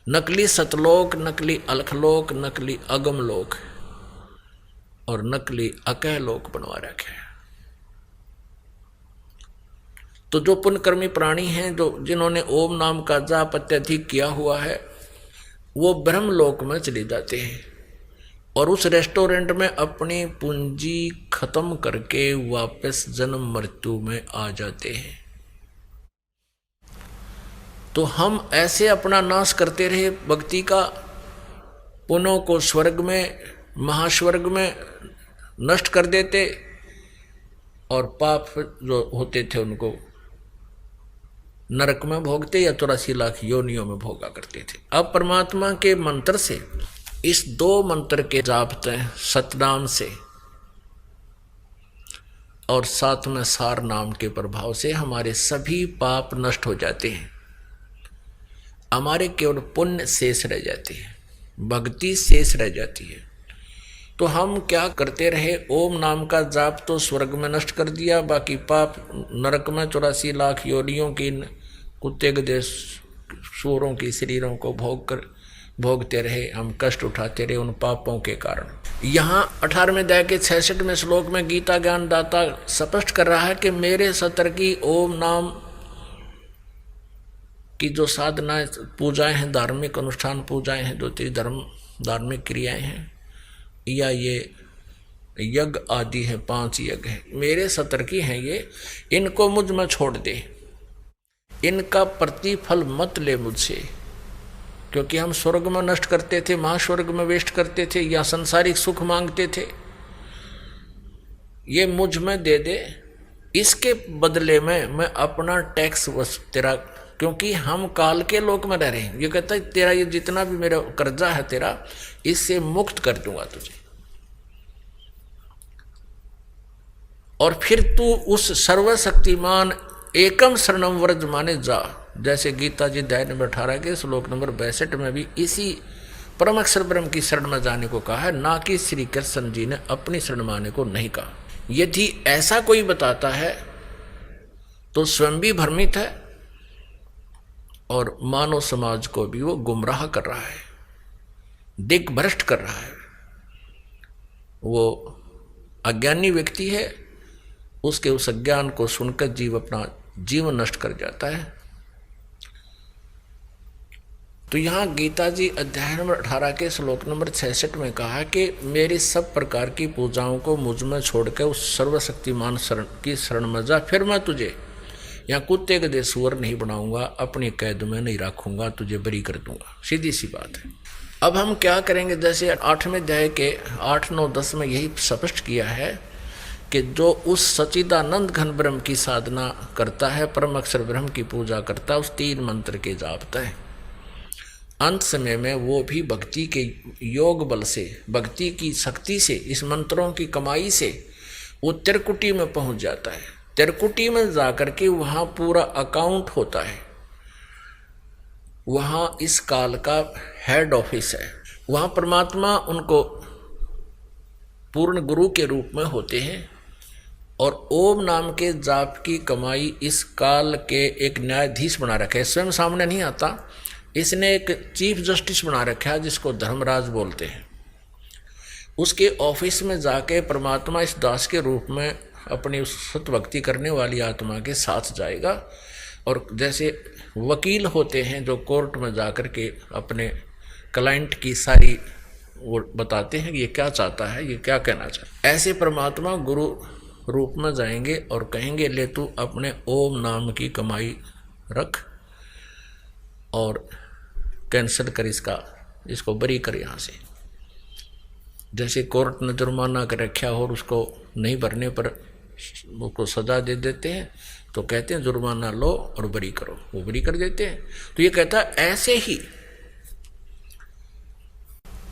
नकली सतलोक, नकली अलखलोक, नकली अगमलोक और नकली अकहलोक बनवा रखे हैं। तो जो पुण्यकर्मी प्राणी हैं, जो जिन्होंने ओम नाम का जाप अत्यधिक किया हुआ है, वो ब्रह्मलोक में चले जाते हैं और उस रेस्टोरेंट में अपनी पूंजी खत्म करके वापस जन्म मृत्यु में आ जाते हैं। तो हम ऐसे अपना नाश करते रहे भक्ति का, पुण्यों को स्वर्ग में, महास्वर्ग में नष्ट कर देते और पाप जो होते थे उनको नरक में भोगते या 84 लाख योनियों में भोगा करते थे। अब परमात्मा के मंत्र से, इस 2 मंत्र के जापते सतनाम से और साथ में सार नाम के प्रभाव से हमारे सभी पाप नष्ट हो जाते हैं। हमारे केवल पुण्य शेष रह जाते हैं, भक्ति शेष रह जाती है। तो हम क्या करते रहे, ओम नाम का जाप तो स्वर्ग में नष्ट कर दिया, बाकी पाप नरक में 84 लाख योनियों की, कुत्ते गधे सूरों की शरीरों को भोगते रहे, हम कष्ट उठाते रहे उन पापों के कारण। यहाँ 18वें अध्याय के 66वें श्लोक में गीता ज्ञान दाता स्पष्ट कर रहा है कि मेरे सतर की ओम नाम की जो साधनाएं, पूजाएं हैं, धार्मिक अनुष्ठान पूजाएं हैं, जो धर्म धार्मिक क्रियाएं हैं, या ये यज्ञ आदि है, 5 यज्ञ है, मेरे सतर की हैं ये, इनको मुझ में छोड़ दे, इनका प्रतिफल मत ले मुझसे। क्योंकि हम स्वर्ग में नष्ट करते थे, महास्वर्ग में वेस्ट करते थे, या संसारिक सुख मांगते थे, ये मुझ में दे दे, इसके बदले में मैं अपना टैक्स तेरा, क्योंकि हम काल के लोक में रह रहे हैं, ये कहता है तेरा ये जितना भी मेरा कर्जा है तेरा, इससे मुक्त कर दूंगा तुझे, और फिर तू उस सर्वशक्तिमान एकम शरणम व्रज माने जा। जैसे गीता जी अध्याय नंबर 18 के श्लोक नंबर 62 में भी इसी परम अक्षर ब्रह्म की शरण में जाने को कहा है, ना कि श्री कृष्ण जी ने अपनी शरण माने को नहीं कहा। यदि ऐसा कोई बताता है तो स्वयं भी भ्रमित है और मानव समाज को भी वो गुमराह कर रहा है, दिग्भ्रष्ट कर रहा है। वो अज्ञानी व्यक्ति है, उसके उस अज्ञान को सुनकर जीव अपना जीवन नष्ट कर जाता है। तो यहाँ गीता जी अध्याय नंबर 18 के श्लोक नंबर 66 में कहा कि मेरी सब प्रकार की पूजाओं को मुझ में छोड़कर उस सर्वशक्तिमान शरण की शरण में जा, फिर मैं तुझे यहाँ कुत्ते के सुअर नहीं बनाऊंगा, अपनी कैद में नहीं रखूंगा, तुझे बरी कर दूंगा। सीधी सी बात है। अब हम क्या करेंगे, जैसे 8वें अध्याय के 8, 9, 10 में यही स्पष्ट किया है कि जो उस सच्चिदानंद घन ब्रह्म की साधना करता है, परम अक्षर ब्रह्म की पूजा करता है, उस 3 मंत्र के जापता है, अंत समय में वो भी भक्ति के योग बल से, भक्ति की शक्ति से, इस मंत्रों की कमाई से वो त्रिकुटी में पहुंच जाता है। त्रिकुटी में जाकर के वहां पूरा अकाउंट होता है, वहां इस काल का हेड ऑफिस है, वहां परमात्मा उनको पूर्ण गुरु के रूप में होते हैं। और ओम नाम के जाप की कमाई इस काल के एक न्यायाधीश बना रखे, स्वयं सामने नहीं आता, इसने एक चीफ जस्टिस बना रखा है जिसको धर्मराज बोलते हैं। उसके ऑफिस में जाके परमात्मा इस दास के रूप में अपनी उस सतभक्ति करने वाली आत्मा के साथ जाएगा। और जैसे वकील होते हैं जो कोर्ट में जाकर के अपने क्लाइंट की सारी वो बताते हैं कि ये क्या चाहता है, ये क्या कहना चाहता है, ऐसे परमात्मा गुरु रूप में जाएंगे और कहेंगे ले तू अपने ओम नाम की कमाई रख और कैंसिल कर इसको बरी कर यहाँ से। जैसे कोर्ट ने जुर्माना कर रखा हो और उसको नहीं भरने पर उसको सजा दे देते हैं, तो कहते हैं जुर्माना लो और बरी करो, वो बरी कर देते हैं। तो ये कहता है ऐसे ही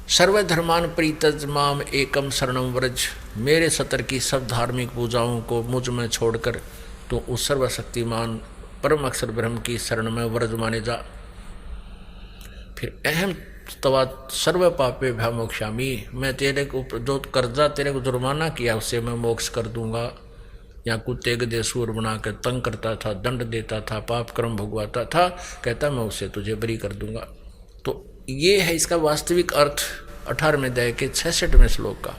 सर्वधर्मान परित्यज माम एकम शरणम व्रज, मेरे सतर की सब धार्मिक पूजाओं को मुझ में छोड़कर तो उस सर्वशक्तिमान परम अक्षर ब्रह्म की शरण में व्रज माने जा। फिर अहम तवा सर्व पापे भ्यामोक्षामी, मैं तेरे को जो कर्जा तेरे को जुर्माना किया उससे मैं मोक्ष कर दूंगा। या कुत्ते गधे सूर बना कर तंग करता था, दंड देता था, पाप कर्म भुगवाता था, कहता मैं उससे तुझे बरी कर दूंगा। तो ये है इसका वास्तविक अर्थ 18वें अध्याय के 66वें श्लोक का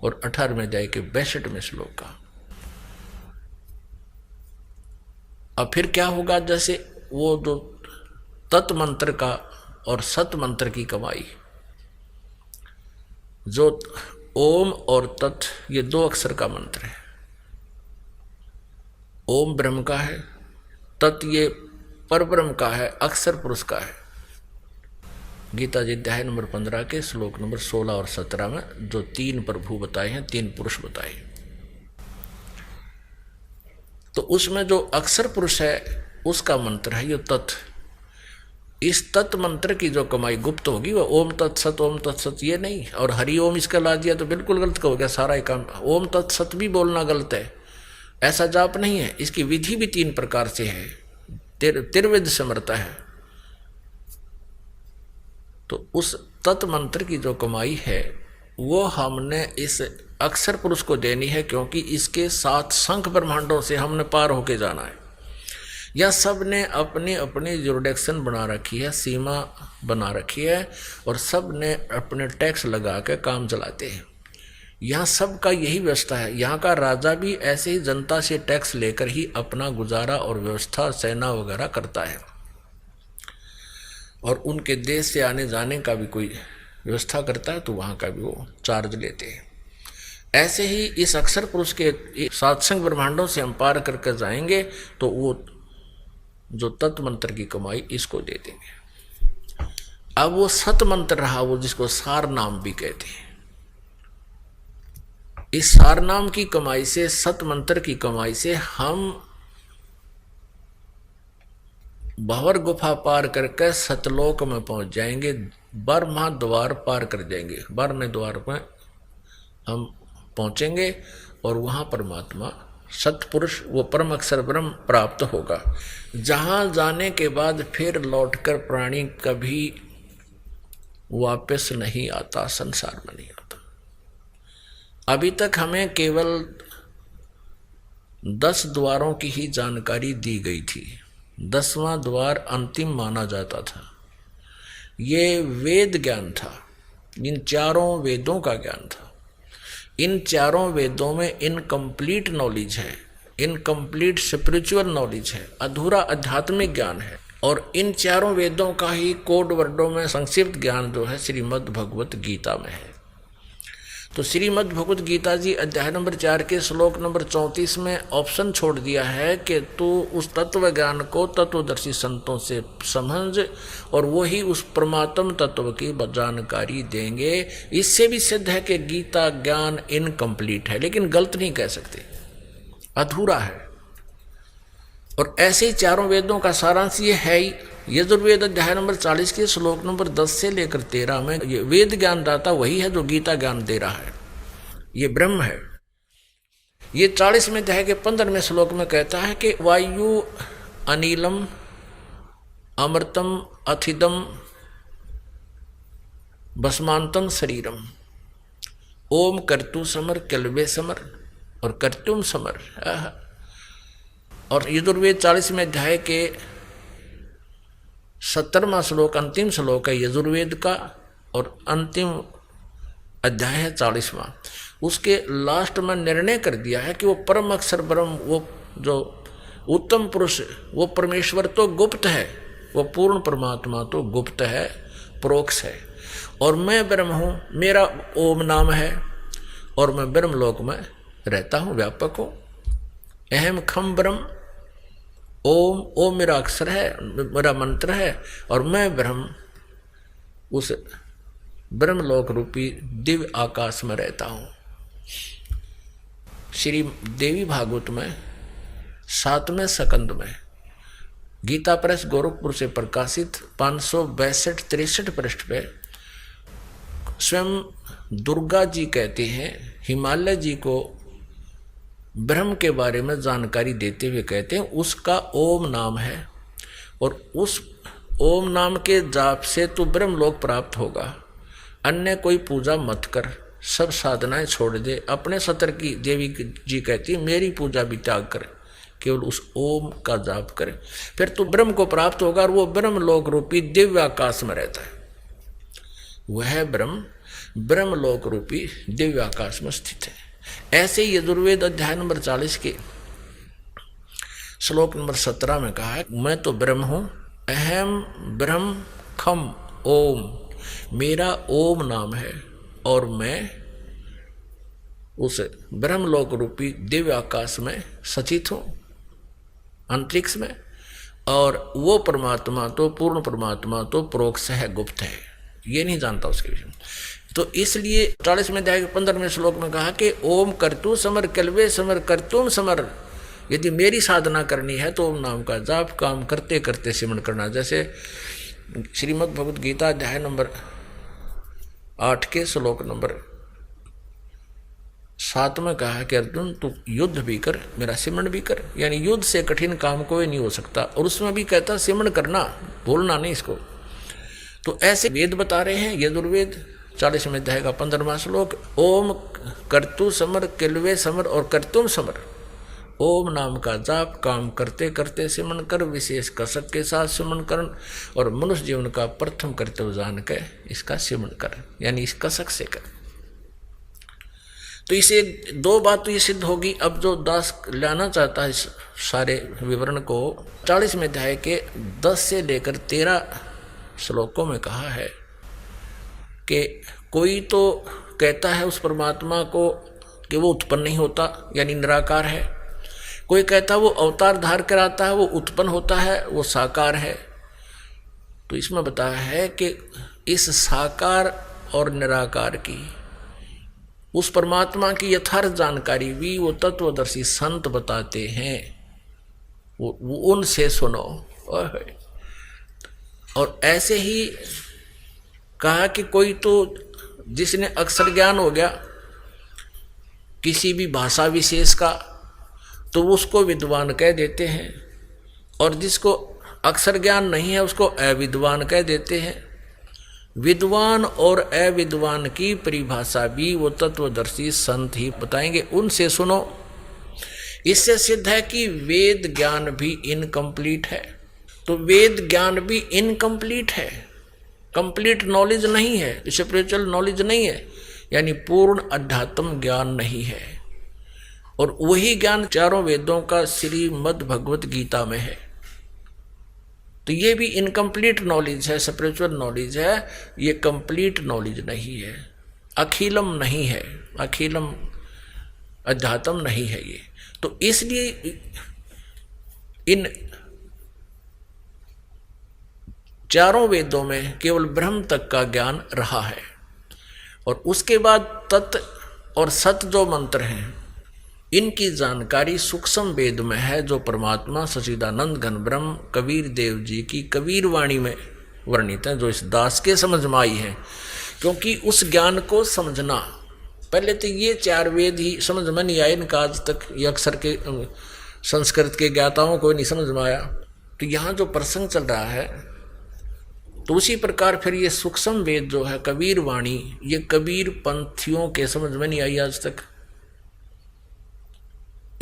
और 18वें अध्याय के 62वें श्लोक का। अब फिर क्या होगा, जैसे वो जो तत् मंत्र का और सत मंत्र की कमाई, जो ओम और तत् ये 2 अक्षर का मंत्र है। ओम ब्रह्म का है, तत् ये परब्रह्म का है, अक्षर पुरुष का है। गीता जी अध्याय नंबर 15 के श्लोक नंबर 16 और 17 में जो 3 प्रभु बताए हैं, 3 पुरुष बताए, तो उसमें जो अक्षर पुरुष है उसका मंत्र है ये तत्। इस तत् मंत्र की जो कमाई गुप्त होगी वो ओम तत्सत ओम तत्सत ये नहीं, और हरि ओम इसका ला दिया तो बिल्कुल गलत हो गया सारा ही काम। ओम तत्सत भी बोलना गलत है, ऐसा जाप नहीं है। इसकी विधि भी 3 प्रकार से है, त्रिविध समर्था है। तो उस तत् मंत्र की जो कमाई है वो हमने इस अक्षर पुरुष को देनी है, क्योंकि इसके 7 संख ब्रह्मांडों से हमने पार होके जाना है। यह सब ने अपनी अपनी जुरिडिक्शन बना रखी है, सीमा बना रखी है, और सब ने अपने टैक्स लगा के काम चलाते हैं। यहाँ सब का यही व्यवस्था है। यहाँ का राजा भी ऐसे ही जनता से टैक्स लेकर ही अपना गुजारा और व्यवस्था सेना वगैरह करता है, और उनके देश से आने जाने का भी कोई व्यवस्था करता है तो वहाँ का भी वो चार्ज लेते हैं। ऐसे ही इस अक्षर पुरुष के 7 संख ब्रह्मांडों से हम पार करके जाएंगे तो वो जो तत् मंत्र की कमाई इसको दे देंगे। अब वो सत मंत्र रहा, वो जिसको सार नाम भी कहते हैं। इस सार नाम की कमाई से, सत मंत्र की कमाई से हम भंवर गुफा पार करके सतलोक में पहुंच जाएंगे, 12वां द्वार पार कर जाएंगे। 12वें द्वार में हम पहुंचेंगे और वहां परमात्मा सतपुरुष वो परम अक्षर ब्रह्म प्राप्त होगा, जहां जाने के बाद फिर लौटकर प्राणी कभी वापस नहीं आता, संसार में नहीं आता। अभी तक हमें केवल 10 द्वारों की ही जानकारी दी गई थी। 10वां द्वार अंतिम माना जाता था। ये वेद ज्ञान था, इन 4 वेदों का ज्ञान था। इन 4 वेदों में इनकम्प्लीट नॉलेज है, इनकम्प्लीट स्पिरिचुअल नॉलेज है, अधूरा आध्यात्मिक ज्ञान है। और इन 4 वेदों का ही कोड वर्डों में संक्षिप्त ज्ञान जो है श्रीमद् भगवत गीता में है। तो श्रीमद् भगवत गीता जी अध्याय नंबर 4 के श्लोक नंबर 34 में ऑप्शन छोड़ दिया है कि तू उस तत्व ज्ञान को तत्वदर्शी संतों से समझ, और वो ही उस परमात्म तत्व की जानकारी देंगे। इससे भी सिद्ध है कि गीता ज्ञान इनकम्प्लीट है, लेकिन गलत नहीं कह सकते, अधूरा है। और ऐसे ही 4 वेदों का सारांश ये है ही। यजुर्वेद अध्याय नंबर 40 के श्लोक नंबर 10 से लेकर 13 में ये वेद ज्ञान दाता वही है जो गीता ज्ञान दे रहा है, ये ब्रह्म है। ये 40वें अध्याय के 15वें श्लोक में कहता है कि वायु अनिलम अमृतम अथिदम भस्मांतम शरीरम ओम कर्तु समर कल्वे समर और कर्तुम समर। और यजुर्वेद 40वें अध्याय के 70वां श्लोक अंतिम श्लोक है यजुर्वेद का और अंतिम अध्याय है 40वां। उसके लास्ट में निर्णय कर दिया है कि वो परम अक्षर ब्रह्म, वो जो उत्तम पुरुष, वो परमेश्वर तो गुप्त है, वो पूर्ण परमात्मा तो गुप्त है, प्रोक्ष है, और मैं ब्रह्म हूँ, मेरा ओम नाम है और मैं ब्रह्मलोक में रहता हूँ, व्यापक हूँ। अहम खम ब्रह्म, ओम, ओम मेरा अक्षर है, मेरा मंत्र है, और मैं ब्रह्म उस ब्रह्मलोक रूपी दिव्य आकाश में रहता हूँ। श्री देवी भागवत में 7वें स्कंद में गीता प्रेस गोरखपुर से प्रकाशित 562-63 पृष्ठ पे स्वयं दुर्गा जी कहते हैं, हिमालय जी को ब्रह्म के बारे में जानकारी देते हुए कहते हैं उसका ओम नाम है और उस ओम नाम के जाप से तू ब्रह्मलोक प्राप्त होगा। अन्य कोई पूजा मत कर, सब साधनाएं छोड़ दे। अपने सतर की देवी जी कहती मेरी पूजा भी त्याग कर, केवल उस ओम का जाप करे, फिर तू ब्रह्म को प्राप्त होगा और वो ब्रह्मलोक रूपी दिव्य आकाश में रहता है। वह ब्रह्म ब्रह्मलोक रूपी दिव्य आकाश में स्थित है। ऐसे ही यजुर्वेद अध्याय नंबर 40 के श्लोक नंबर 17 में कहा है मैं तो ब्रह्म हूं, अहम ब्रह्म खम ओम, मेरा ओम नाम है और मैं उस ब्रह्मलोक रूपी दिव्य आकाश में सचित हूं, अंतरिक्ष में, और वो परमात्मा तो पूर्ण परमात्मा तो प्रोक्ष है, गुप्त है, ये नहीं जानता उसके विषय में। तो इसलिए 40वें अध्याय के 15वें श्लोक में कहा कि ओम कर्तु समर कल्वे समर कर्तुम समर। यदि मेरी साधना करनी है तो ओम नाम का जाप काम करते करते सिमरण करना। जैसे श्रीमद् भगवद गीता अध्याय नंबर 8 के श्लोक नंबर 7 में कहा कि अर्जुन तू युद्ध भी कर, मेरा सिमरण भी कर, यानी युद्ध से कठिन काम कोई नहीं हो सकता। और उसमें भी कहता सिमरण करना, भूलना नहीं इसको। तो ऐसे वेद बता रहे हैं, यजुर्वेद 40वें अध्याय का 15वां श्लोक, ओम कर्तु समर किलवे समर और कर्तुम समर। ओम नाम का जाप काम करते करते सिमरण कर, विशेष कसक के साथ सिमरण कर, और मनुष्य जीवन का प्रथम कर्तव्य जान के इसका सिमरण कर, यानी इस कसक से कर। तो इसे दो बात तो ये सिद्ध होगी। अब जो दास लाना चाहता है इस सारे विवरण को, 40वें अध्याय के 10 से लेकर 13 श्लोकों में कहा है कि कोई तो कहता है उस परमात्मा को कि वो उत्पन्न नहीं होता, यानी निराकार है। कोई कहता है वो अवतार धार कर आता है, वो उत्पन्न होता है, वो साकार है। तो इसमें बताया है कि इस साकार और निराकार की, उस परमात्मा की यथार्थ जानकारी भी वो तत्वदर्शी संत बताते हैं, वो उनसे सुनो। और ऐसे ही कहा कि कोई तो जिसने अक्षर ज्ञान हो गया किसी भी भाषा विशेष का, तो उसको विद्वान कह देते हैं, और जिसको अक्षर ज्ञान नहीं है उसको अविद्वान कह देते हैं। विद्वान और अविद्वान की परिभाषा भी वो तत्वदर्शी संत ही बताएंगे, उनसे सुनो। इससे सिद्ध है कि वेद ज्ञान भी इनकम्प्लीट है। तो वेद ज्ञान भी इनकम्प्लीट है, कंप्लीट नॉलेज नहीं है, स्पिरिचुअल नॉलेज नहीं है, यानी पूर्ण अध्यात्म ज्ञान नहीं है। और वही ज्ञान चारों वेदों का श्रीमद् भगवत गीता में है। तो ये भी इनकम्प्लीट नॉलेज है, स्पिरिचुअल नॉलेज है, ये कंप्लीट नॉलेज नहीं है, अखिलम नहीं है, अखिलम अध्यात्म नहीं है ये। तो इसलिए इन चारों वेदों में केवल ब्रह्म तक का ज्ञान रहा है, और उसके बाद तत् और सत जो मंत्र हैं इनकी जानकारी सूक्ष्म वेद में है, जो परमात्मा सच्चिदानंद घन ब्रह्म कबीर देव जी की कबीर वाणी में वर्णित है, जो इस दास के समझ में आई है। क्योंकि उस ज्ञान को समझना पहले तो ये 4 वेद ही समझ में नहीं आए इनका आज तक, ये अक्षर के संस्कृत के ज्ञाताओं को नहीं समझ में आया। तो यहाँ जो प्रसंग चल रहा है, तो उसी प्रकार फिर ये सूक्ष्म वेद जो है कबीर वाणी, ये कबीर पंथियों के समझ में नहीं आई आज तक।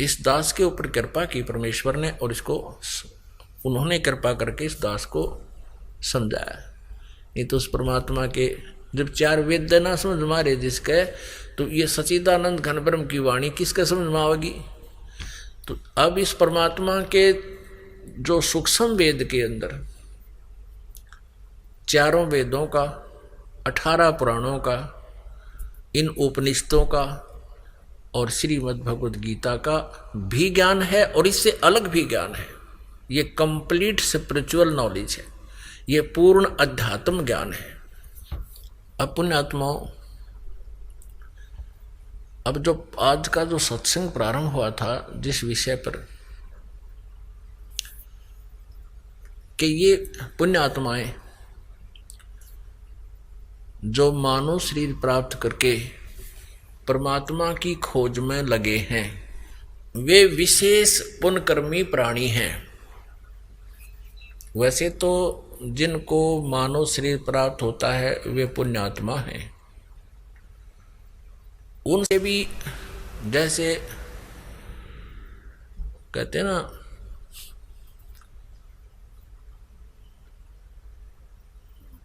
इस दास के ऊपर कृपा की परमेश्वर ने, और इसको उन्होंने कृपा करके इस दास को समझाया। नहीं तो उस परमात्मा के जब 4 वेद ना समझ में आ रहे जिसके, तो ये सच्चिदानंद घन ब्रह्म की वाणी किसके समझ में आवेगी। तो अब इस परमात्मा के जो सूक्ष्म वेद के अंदर 4 वेदों का, 18 पुराणों का, इन उपनिषदों का और श्रीमद् भगवद गीता का भी ज्ञान है, और इससे अलग भी ज्ञान है। ये कंप्लीट स्पिरिचुअल नॉलेज है, ये पूर्ण अध्यात्म ज्ञान है। अब पुण्यात्माओं, अब जो आज का जो सत्संग प्रारंभ हुआ था जिस विषय पर कि ये पुण्यात्माएं जो मानव शरीर प्राप्त करके परमात्मा की खोज में लगे हैं, वे विशेष पुण्यकर्मी प्राणी हैं। वैसे तो जिनको मानव शरीर प्राप्त होता है वे पुण्यात्मा हैं। उनसे भी जैसे कहते हैं ना,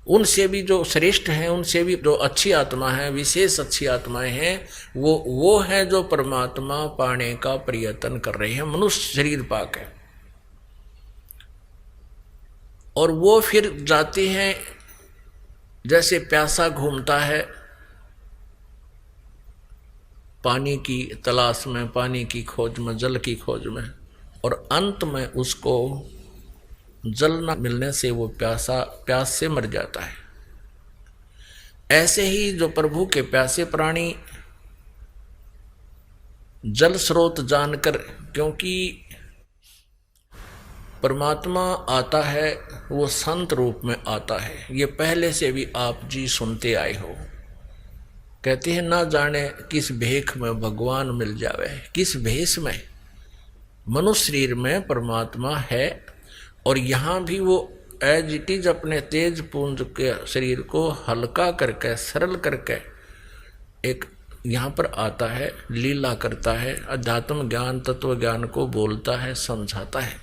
उनसे भी जो श्रेष्ठ हैं, उनसे भी जो अच्छी आत्मा है, विशेष अच्छी आत्माएं हैं, वो हैं जो परमात्मा पाने का प्रयत्न कर रहे हैं, मनुष्य शरीर पाके। और वो फिर जाते हैं जैसे प्यासा घूमता है पानी की तलाश में, पानी की खोज में, जल की खोज में, और अंत में उसको जल न मिलने से वो प्यास से मर जाता है। ऐसे ही जो प्रभु के प्यासे प्राणी जल स्रोत जानकर, क्योंकि परमात्मा आता है वो संत रूप में आता है, ये पहले से भी आप जी सुनते आए हो। कहते हैं ना जाने किस भेख में भगवान मिल जावे, किस भेष में। मनुष्य शरीर में परमात्मा है, और यहाँ भी वो एज इट इज अपने तेज पुंज के शरीर को हल्का करके, सरल करके एक यहाँ पर आता है, लीला करता है, अध्यात्म ज्ञान, तत्व ज्ञान को बोलता है, समझाता है।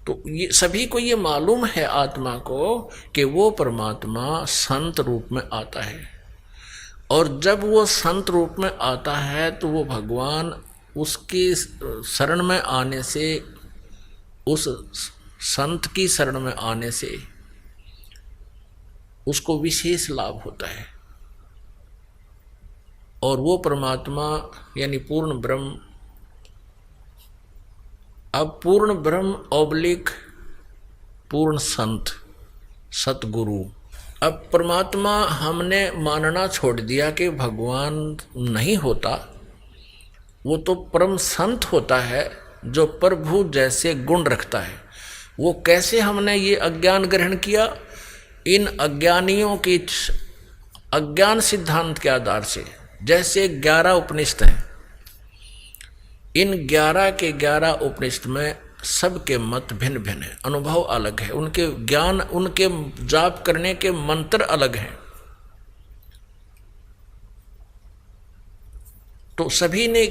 तो ये सभी को ये मालूम है आत्मा को कि वो परमात्मा संत रूप में आता है, और जब वो संत रूप में आता है तो वो भगवान उसकी शरण में आने से, उस संत की शरण में आने से उसको विशेष लाभ होता है। और वो परमात्मा यानी पूर्ण ब्रह्म, अब पूर्ण ब्रह्म ऑब्लिक पूर्ण संत, सतगुरु। अब परमात्मा हमने मानना छोड़ दिया कि भगवान नहीं होता, वो तो परम संत होता है जो प्रभु जैसे गुण रखता है। वो कैसे हमने ये अज्ञान ग्रहण किया? इन अज्ञानियों की अज्ञान सिद्धांत के आधार से। जैसे 11 उपनिषद हैं, इन 11 के 11 उपनिषद में सबके मत भिन्न भिन्न हैं, अनुभव अलग है, उनके ज्ञान, उनके जाप करने के मंत्र अलग हैं। तो सभी ने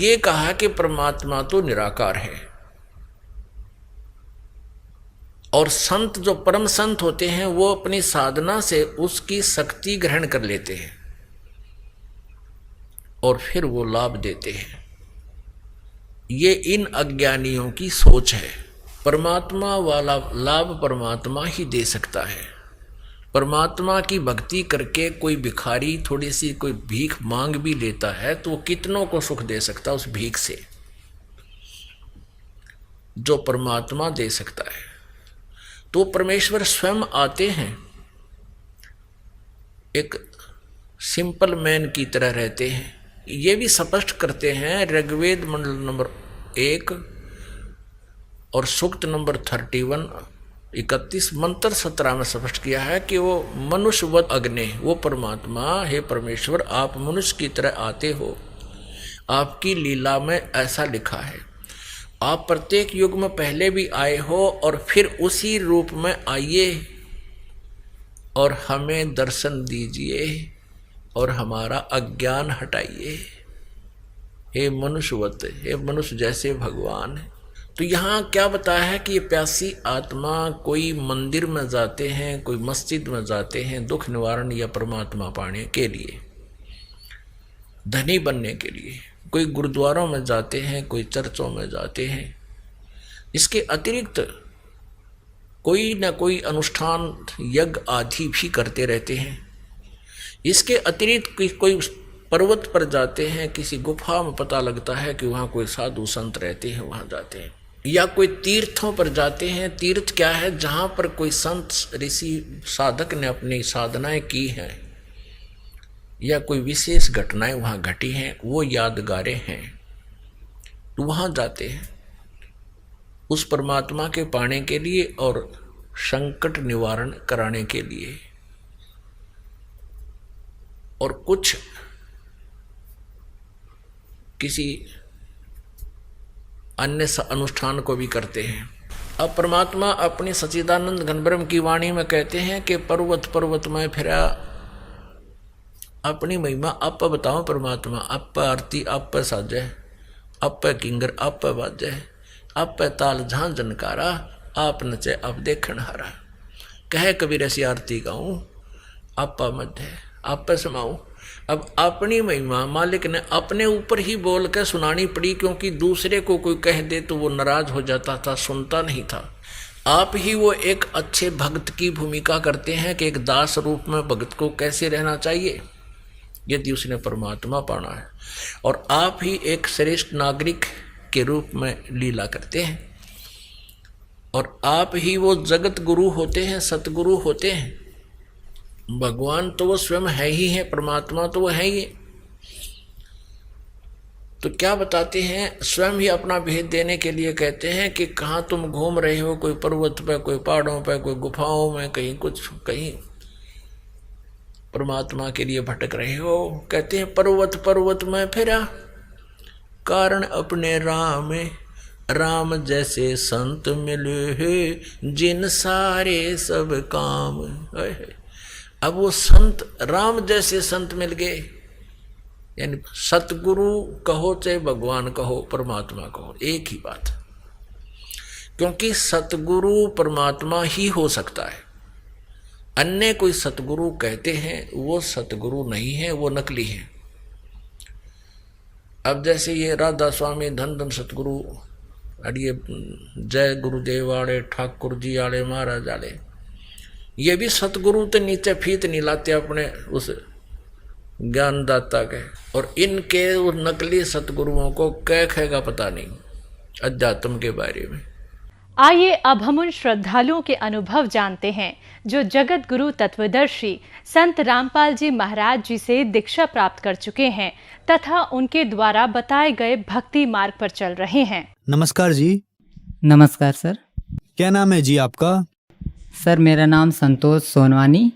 ये कहा कि परमात्मा तो निराकार है, और संत जो परम संत होते हैं वो अपनी साधना से उसकी शक्ति ग्रहण कर लेते हैं और फिर वो लाभ देते हैं। ये इन अज्ञानियों की सोच है। परमात्मा वाला लाभ परमात्मा ही दे सकता है। परमात्मा की भक्ति करके कोई भिखारी थोड़ी सी कोई भीख मांग भी लेता है तो वो कितनों को सुख दे सकता है उस भीख से, जो परमात्मा दे सकता है। तो परमेश्वर स्वयं आते हैं, एक सिंपल मैन की तरह रहते हैं। ये भी स्पष्ट करते हैं ऋग्वेद मंडल नंबर 1 और सूक्त नंबर 31, 31 मंत्र 17 में स्पष्ट किया है कि वो मनुष्यवत अग्नि, वो परमात्मा, हे परमेश्वर आप मनुष्य की तरह आते हो, आपकी लीला में ऐसा लिखा है। आप प्रत्येक युग में पहले भी आए हो और फिर उसी रूप में आइए और हमें दर्शन दीजिए और हमारा अज्ञान हटाइए। हे मनुष्यवत, हे मनुष्य जैसे भगवान। तो यहाँ क्या बताया है कि ये प्यासी आत्मा कोई मंदिर में जाते हैं, कोई मस्जिद में जाते हैं दुख निवारण या परमात्मा पाने के लिए, धनी बनने के लिए, कोई गुरुद्वारों में जाते हैं, कोई चर्चों में जाते हैं। इसके अतिरिक्त कोई न कोई अनुष्ठान यज्ञ आदि भी करते रहते हैं। इसके अतिरिक्त कोई पर्वत पर जाते हैं, किसी गुफा में पता लगता है कि वहाँ कोई साधु संत रहते हैं, वहाँ जाते हैं। या कोई तीर्थों पर जाते हैं। तीर्थ क्या है? जहाँ पर कोई संत ऋषि साधक ने अपनी साधनाएं की हैं या कोई विशेष घटनाएं वहाँ घटी हैं, वो यादगारें हैं, तो वहाँ जाते हैं उस परमात्मा के पाने के लिए और संकट निवारण कराने के लिए। और कुछ किसी अन्य अनुष्ठान को भी करते हैं। अब परमात्मा अपनी सच्चिदानंद घनब्रह्म की वाणी में कहते हैं कि पर्वत पर्वत में फिरा, अपनी महिमा आप बताओ परमात्मा, आप आरती आप साजे, आप किंगर आप बाजे, आप ताल जहाँ जनकारा, आप नचे आप देखण हारा। कहे कबीर ऐसी आरती गाऊं, आप मध्य आप समाऊं। अब अपनी महिमा मालिक ने अपने ऊपर ही बोल कर सुनानी पड़ी, क्योंकि दूसरे को कोई कह दे तो वो नाराज हो जाता था, सुनता नहीं था। आप ही वो एक अच्छे भक्त की भूमिका करते हैं कि एक दास रूप में भक्त को कैसे रहना चाहिए यदि उसने परमात्मा पाना है, और आप ही एक श्रेष्ठ नागरिक के रूप में लीला करते हैं, और आप ही वो जगत गुरु होते हैं, सतगुरु होते हैं। भगवान तो वो स्वयं है ही है, परमात्मा तो वो है ही। तो क्या बताते हैं? स्वयं ही अपना भेद देने के लिए कहते हैं कि कहाँ तुम घूम रहे हो, कोई पर्वत पे, कोई पहाड़ों पे, कोई गुफाओं में, कहीं कुछ, कहीं परमात्मा के लिए भटक रहे हो। कहते हैं पर्वत पर्वत में फिरा, कारण अपने राम, राम जैसे संत मिले हैं, जिन सारे सब काम। अब वो संत, राम जैसे संत मिल गए, यानी सतगुरु कहो चाहे भगवान कहो, परमात्मा कहो, एक ही बात। क्योंकि सतगुरु परमात्मा ही हो सकता है। अन्य कोई सतगुरु कहते हैं, वो सतगुरु नहीं है, वो नकली है। अब जैसे ये राधा स्वामी धन धन सतगुरु, अड़िए जय गुरुदेव आड़े, ठाकुर जी आड़े, महाराज आड़े, ये भी सतगुरु तो नीचे फीत नहीं लाते अपने उस ज्ञानदाता के, और इनके उस नकली सतगुरुओं को क्या कहेगा पता नहीं अध्यात्म के बारे में। आइए अब हम उन श्रद्धालुओं के अनुभव जानते हैं जो जगत गुरु तत्वदर्शी संत रामपाल जी महाराज जी से दीक्षा प्राप्त कर चुके हैं तथा उनके द्वारा बताए गए भक्ति मार्ग पर चल रहे हैं। नमस्कार जी। नमस्कार सर। क्या नाम है जी आपका? सर मेरा नाम संतोष सोनवानी,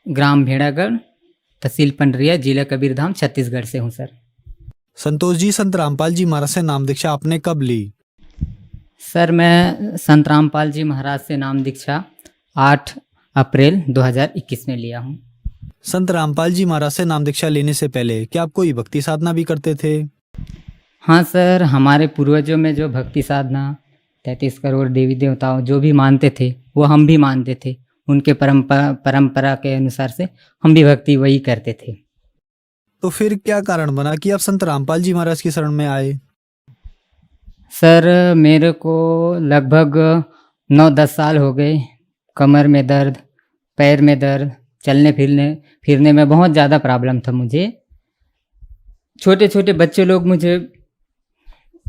ग्राम भेड़ागढ़, तहसील पंडरिया, जिला कबीरधाम, छत्तीसगढ़ से हूँ सर। संतोष जी, संत रामपाल जी महाराज से नाम दीक्षा आपने कब ली? सर मैं संत रामपाल जी महाराज से नाम दीक्षा 8 अप्रैल 2021 में लिया हूँ। संत रामपाल जी महाराज से नाम दीक्षा लेने से पहले क्या आप कोई भक्ति साधना भी करते थे? हाँ सर, हमारे पूर्वजों में जो भक्ति साधना 33 करोड़ देवी देवताओं जो भी मानते थे वो हम भी मानते थे। उनके परंपरा के अनुसार से हम भी भक्ति वही करते थे। तो फिर क्या कारण बना कि आप संत रामपाल जी महाराज की शरण में आए? सर मेरे को लगभग 9-10 साल हो गए। कमर में दर्द, पैर में दर्द, चलने फिरने में बहुत ज़्यादा प्रॉब्लम था मुझे। छोटे छोटे बच्चे लोग मुझे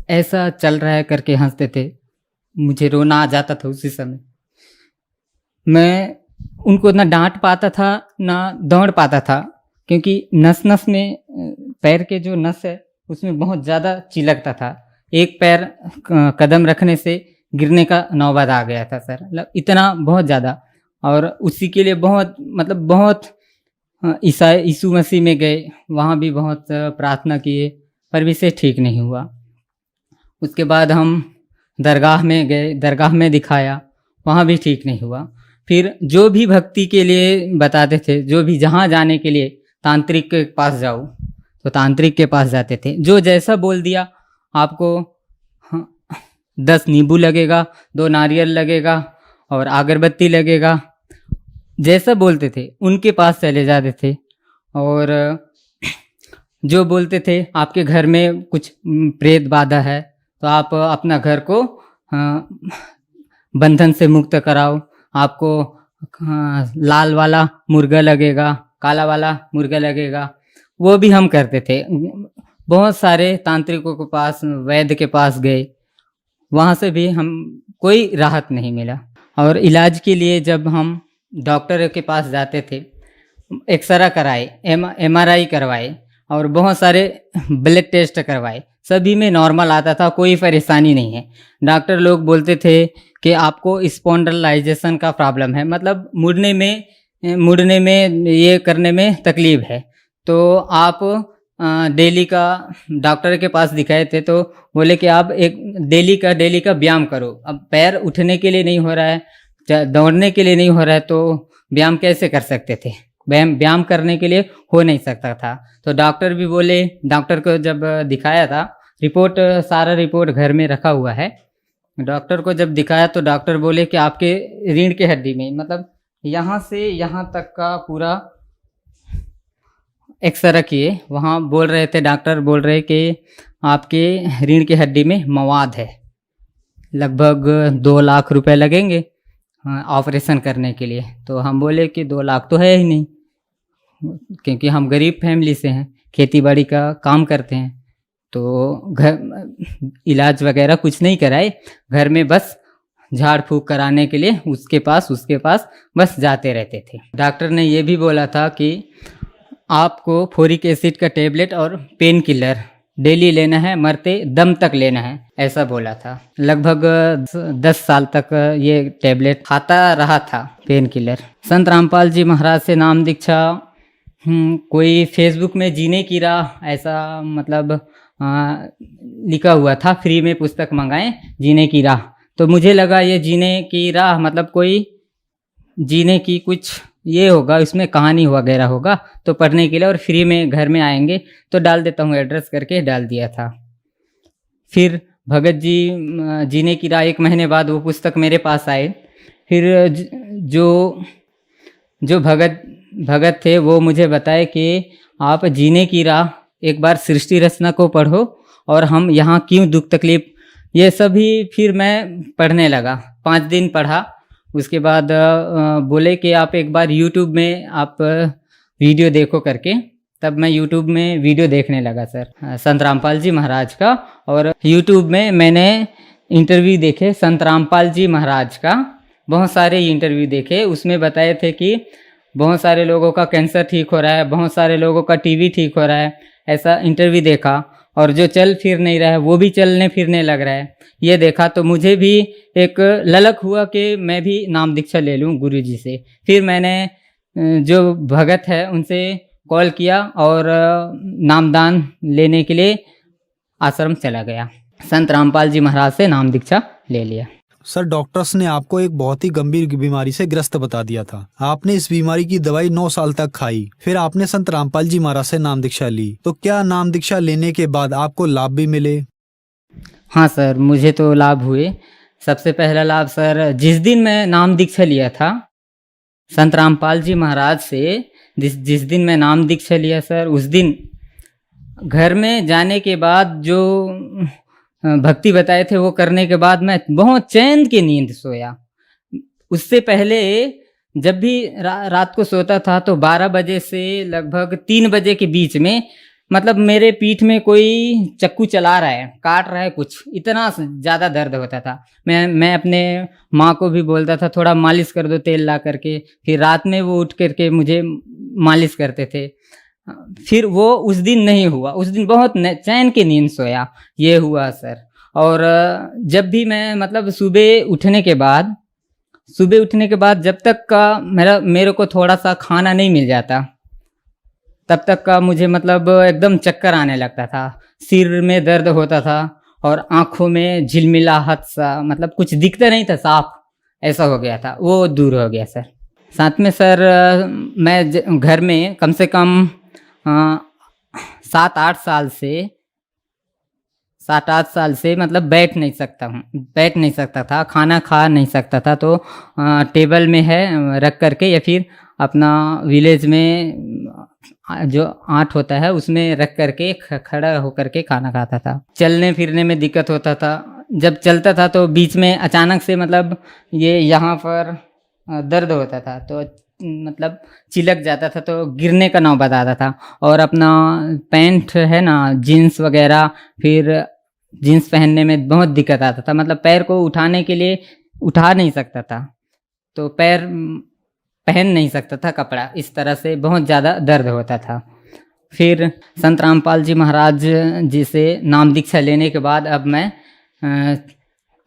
ऐसा चल रहा है करके हंसते थे, मुझे रोना आ जाता था उसी समय। मैं उनको ना डांट पाता था ना दौड़ पाता था, क्योंकि नस नस में, पैर के जो नस है उसमें बहुत ज़्यादा चिलकता था। एक पैर कदम रखने से गिरने का नौबत आ गया था सर, मतलब इतना बहुत ज़्यादा। और उसी के लिए बहुत मतलब बहुत यीशु मसीह में गए, वहाँ भी बहुत प्रार्थना किए, पर भी से ठीक नहीं हुआ। उसके बाद हम दरगाह में गए, दरगाह में दिखाया, वहाँ भी ठीक नहीं हुआ। फिर जो भी भक्ति के लिए बताते थे, जो भी जहाँ जाने के लिए तांत्रिक के पास जाओ तो तांत्रिक के पास जाते थे। जो जैसा बोल दिया आपको 10 नींबू लगेगा, 2 नारियल लगेगा और अगरबत्ती लगेगा, जैसा बोलते थे उनके पास चले जाते थे। और जो बोलते थे आपके घर में कुछ प्रेत बाधा है तो आप अपना घर को बंधन से मुक्त कराओ, आपको लाल वाला मुर्गा लगेगा, काला वाला मुर्गा लगेगा, वो भी हम करते थे। बहुत सारे तांत्रिकों के पास, वैद्य के पास गए, वहाँ से भी हम कोई राहत नहीं मिला। और इलाज के लिए जब हम डॉक्टर के पास जाते थे, एक्सरा कराए, MRI करवाए और बहुत सारे ब्लड टेस्ट करवाए, सभी में नॉर्मल आता था, कोई परेशानी नहीं है। डॉक्टर लोग बोलते थे कि आपको स्पॉन्डिलाइजेशन का प्रॉब्लम है, मतलब मुड़ने में ये करने में तकलीफ है, तो आप डेली का डॉक्टर के पास दिखाए थे तो बोले कि आप एक डेली का व्यायाम करो। अब पैर उठने के लिए नहीं हो रहा है, दौड़ने के लिए नहीं हो रहा है, तो व्यायाम कैसे कर सकते थे? व्यायाम करने के लिए हो नहीं सकता था। तो डॉक्टर भी बोले, डॉक्टर को जब दिखाया था, सारा रिपोर्ट घर में रखा हुआ है, डॉक्टर को जब दिखाया तो डॉक्टर बोले कि आपके रीढ़ की हड्डी में, मतलब यहाँ से यहाँ तक का पूरा एक्सरे किए, वहाँ बोल रहे थे, डॉक्टर बोल रहे कि आपके रीढ़ की हड्डी में मवाद है, लगभग 2 लाख रुपए लगेंगे ऑपरेशन करने के लिए। तो हम बोले कि 2 लाख तो है ही नहीं, क्योंकि हम गरीब फैमिली से हैं, खेती बाड़ी का काम करते हैं, तो घर इलाज वगैरह कुछ नहीं कराए, घर में बस झाड़ फूक कराने के लिए उसके पास बस जाते रहते थे। डॉक्टर ने ये भी बोला था कि आपको फोरिक एसिड का टेबलेट और पेन किलर डेली लेना है, मरते दम तक लेना है, ऐसा बोला था। लगभग 10 साल तक ये टेबलेट खाता रहा था, पेन किलर। संत रामपाल जी महाराज से नाम दीक्षा कोई फेसबुक में जीने की राह ऐसा मतलब लिखा हुआ था, फ्री में पुस्तक मंगाएं जीने की राह। तो मुझे लगा ये जीने की राह मतलब कोई जीने की कुछ ये होगा, इसमें कहानी वगैरह होगा, तो पढ़ने के लिए और फ्री में घर में आएंगे तो डाल देता हूँ, एड्रेस करके डाल दिया था। फिर भगत जी जीने की राह 1 महीने बाद वो पुस्तक मेरे पास आए। फिर जो भगत थे वो मुझे बताए कि आप जीने की राह एक बार सृष्टि रचना को पढ़ो और हम यहाँ क्यों दुख तकलीफ, ये सभी फिर मैं पढ़ने लगा। 5 दिन पढ़ा, उसके बाद बोले कि आप एक बार YouTube में आप वीडियो देखो करके, तब मैं YouTube में वीडियो देखने लगा सर संत रामपाल जी महाराज का। और YouTube में मैंने इंटरव्यू देखे संत रामपाल जी महाराज का, बहुत सारे इंटरव्यू देखे, उसमें बताए थे कि बहुत सारे लोगों का कैंसर ठीक हो रहा है, बहुत सारे लोगों का टीबी ठीक हो रहा है, ऐसा इंटरव्यू देखा। और जो चल फिर नहीं रहा है वो भी चलने फिरने लग रहा है, ये देखा तो मुझे भी एक ललक हुआ कि मैं भी नाम दीक्षा ले लूँ गुरु जी से। फिर मैंने जो भगत है उनसे कॉल किया और नामदान लेने के लिए आश्रम चला गया, संत रामपाल जी महाराज से नाम दीक्षा ले लिया। सर, डॉक्टर्स ने आपको एक बहुत ही गंभीर बीमारी से ग्रस्त बता दिया था। आपने इस बीमारी की दवाई 9 साल तक खाई, फिर आपने संत रामपाल जी महाराज से नाम दीक्षा ली, तो क्या नाम दीक्षा लेने के बाद आपको लाभ भी मिले? हाँ सर, मुझे तो लाभ हुए। सबसे पहला लाभ सर, जिस दिन मैं नाम दीक्षा लिया था संत रामपाल जी महाराज से, जिस दिन मैं नाम दीक्षा लिया सर, उस दिन घर में जाने के बाद जो भक्ति बताए थे वो करने के बाद मैं बहुत चैन की नींद सोया। उससे पहले जब भी रात को सोता था तो 12 बजे से लगभग 3 बजे के बीच में मतलब मेरे पीठ में कोई चक्कू चला रहा है, काट रहा है कुछ, इतना ज़्यादा दर्द होता था। मैं अपने माँ को भी बोलता था थोड़ा मालिश कर दो तेल ला करके, फिर रात में वो उठ करके मुझे मालिश करते थे। फिर वो उस दिन नहीं हुआ, उस दिन बहुत चैन की नींद सोया, ये हुआ सर। और जब भी मैं मतलब सुबह उठने के बाद जब तक का मेरे को थोड़ा सा खाना नहीं मिल जाता, तब तक का मुझे मतलब एकदम चक्कर आने लगता था, सिर में दर्द होता था और आँखों में झिलमिलाहट सा, मतलब कुछ दिखता नहीं था साफ, ऐसा हो गया था। वो दूर हो गया सर। साथ में सर मैं घर में कम से कम 7-8 साल से मतलब बैठ नहीं सकता था, खाना खा नहीं सकता था। तो टेबल में है रख करके या फिर अपना विलेज में जो आट होता है उसमें रख करके खड़ा होकर के खाना खाता था। चलने फिरने में दिक्कत होता था। जब चलता था तो बीच में अचानक से मतलब ये यहाँ पर दर्द होता था, तो मतलब चिलक जाता था, तो गिरने का नौबत आता था। और अपना पैंट है ना, जीन्स वगैरह, फिर जीन्स पहनने में बहुत दिक्कत आता था। मतलब पैर को उठाने के लिए उठा नहीं सकता था, तो पैर पहन नहीं सकता था कपड़ा, इस तरह से बहुत ज़्यादा दर्द होता था। फिर संत रामपाल जी महाराज जी से नाम दीक्षा लेने के बाद अब मैं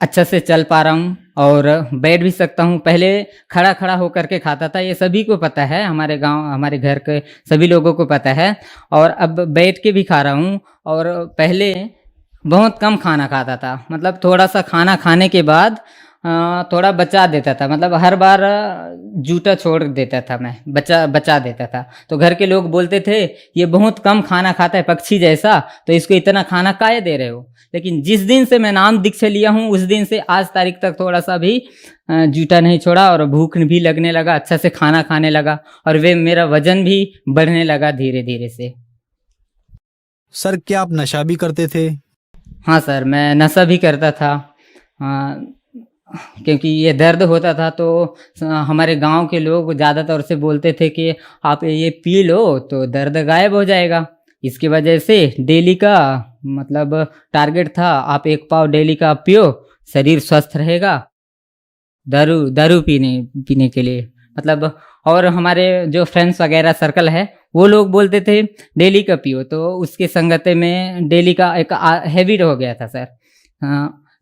अच्छा से चल पा रहा हूँ और बैठ भी सकता हूँ। पहले खड़ा होकर के खाता था, ये सभी को पता है, हमारे गांव हमारे घर के सभी लोगों को पता है। और अब बैठ के भी खा रहा हूँ। और पहले बहुत कम खाना खाता था, मतलब थोड़ा सा खाना खाने के बाद थोड़ा बचा देता था, मतलब हर बार जूठा छोड़ देता था मैं, बचा देता था। तो घर के लोग बोलते थे ये बहुत कम खाना खाता है, पक्षी जैसा, तो इसको इतना खाना काहे दे रहे हो। लेकिन जिस दिन से मैं नाम दीक्षा लिया हूँ उस दिन से आज तारीख तक थोड़ा सा भी जूठा नहीं छोड़ा और भूख भी लगने लगा, अच्छा से खाना खाने लगा और वे मेरा वजन भी बढ़ने लगा धीरे धीरे से। सर क्या आप नशा भी करते थे? हाँ सर, मैं नशा भी करता था, क्योंकि ये दर्द होता था तो हमारे गांव के लोग ज़्यादातर से बोलते थे कि आप ये पी लो तो दर्द गायब हो जाएगा। इसकी वजह से डेली का मतलब टारगेट था, आप 1 पाव डेली का पियो, शरीर स्वस्थ रहेगा। दारू पीने के लिए मतलब, और हमारे जो फ्रेंड्स वगैरह सर्कल है वो लोग बोलते थे डेली का पियो, तो उसके संगते में डेली का एक हैबिट हो गया था सर।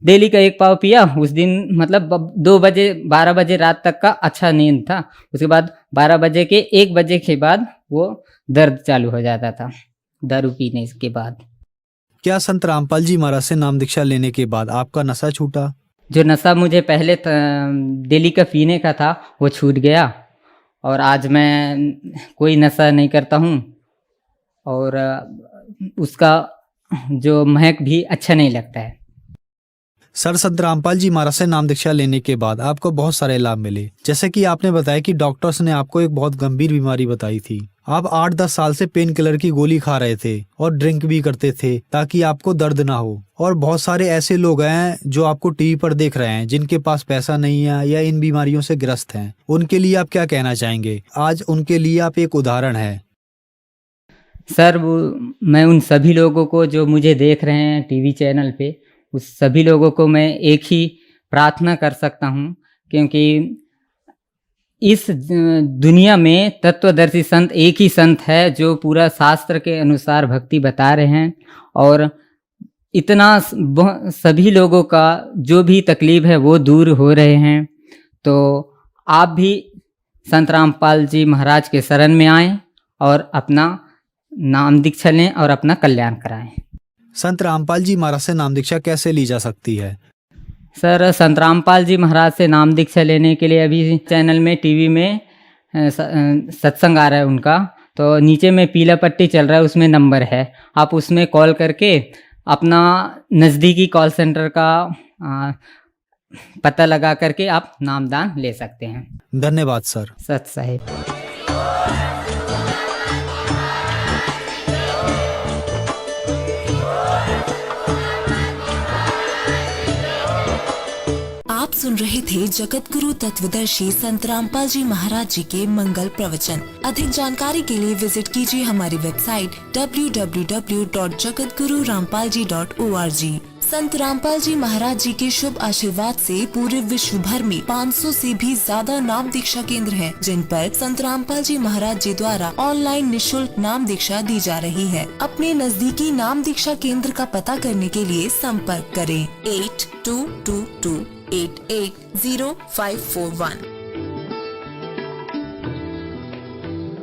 डेली का 1 पाव पिया, उस दिन मतलब 2 बजे 12 बजे रात तक का अच्छा नींद था। उसके बाद 12 बजे के 1 बजे के बाद वो दर्द चालू हो जाता था दारू पीने के बाद। क्या संत रामपाल जी महाराज से नाम दीक्षा लेने के बाद आपका नशा छूटा? जो नशा मुझे पहले डेली का पीने का था वो छूट गया और आज मैं कोई नशा नहीं करता हूँ और उसका जो महक भी अच्छा नहीं लगता है। सर संत रामपाल जी महाराज से नाम दीक्षा लेने के बाद आपको बहुत सारे लाभ मिले, जैसे कि आपने बताया कि डॉक्टर्स ने आपको एक बहुत गंभीर बीमारी बताई थी। आप 8-10 साल से पेन किलर की गोली खा रहे थे और ड्रिंक भी करते थे ताकि आपको दर्द ना हो। और बहुत सारे ऐसे लोग हैं जो आपको टीवी पर देख रहे हैं जिनके पास पैसा नहीं है या इन बीमारियों से ग्रस्त हैं, उनके लिए आप क्या कहना चाहेंगे? आज उनके लिए आप एक उदाहरण है। सर मैं उन सभी लोगों को जो मुझे देख रहे हैं टीवी चैनल पे, उस सभी लोगों को मैं एक ही प्रार्थना कर सकता हूँ, क्योंकि इस दुनिया में तत्वदर्शी संत एक ही संत है जो पूरा शास्त्र के अनुसार भक्ति बता रहे हैं और इतना सभी लोगों का जो भी तकलीफ है वो दूर हो रहे हैं। तो आप भी संत रामपाल जी महाराज के शरण में आएं और अपना नाम दीक्षा लें और अपना कल्याण कराएं। संत रामपाल जी महाराज से नाम दीक्षा कैसे ली जा सकती है? सर संत रामपाल जी महाराज से नाम दीक्षा लेने के लिए अभी चैनल में टीवी में सत्संग आ रहा है उनका, तो नीचे में पीला पट्टी चल रहा है, उसमें नंबर है, आप उसमें कॉल करके अपना नज़दीकी कॉल सेंटर का पता लगा करके आप नामदान ले सकते हैं। धन्यवाद सर। सत साहिब। आप सुन रहे थे जगत गुरु तत्वदर्शी संत रामपाल जी महाराज जी के मंगल प्रवचन। अधिक जानकारी के लिए विजिट कीजिए हमारी वेबसाइट www.jagatgururampalji.org। संत रामपाल जी महाराज जी के शुभ आशीर्वाद से पूरे विश्व भर में 500 से भी ज्यादा नाम दीक्षा केंद्र हैं, जिन पर संत रामपाल जी महाराज जी द्वारा ऑनलाइन निशुल्क नाम दीक्षा दी जा रही है। अपने नजदीकी नाम दीक्षा केंद्र का पता करने के लिए संपर्क करें 8222880541।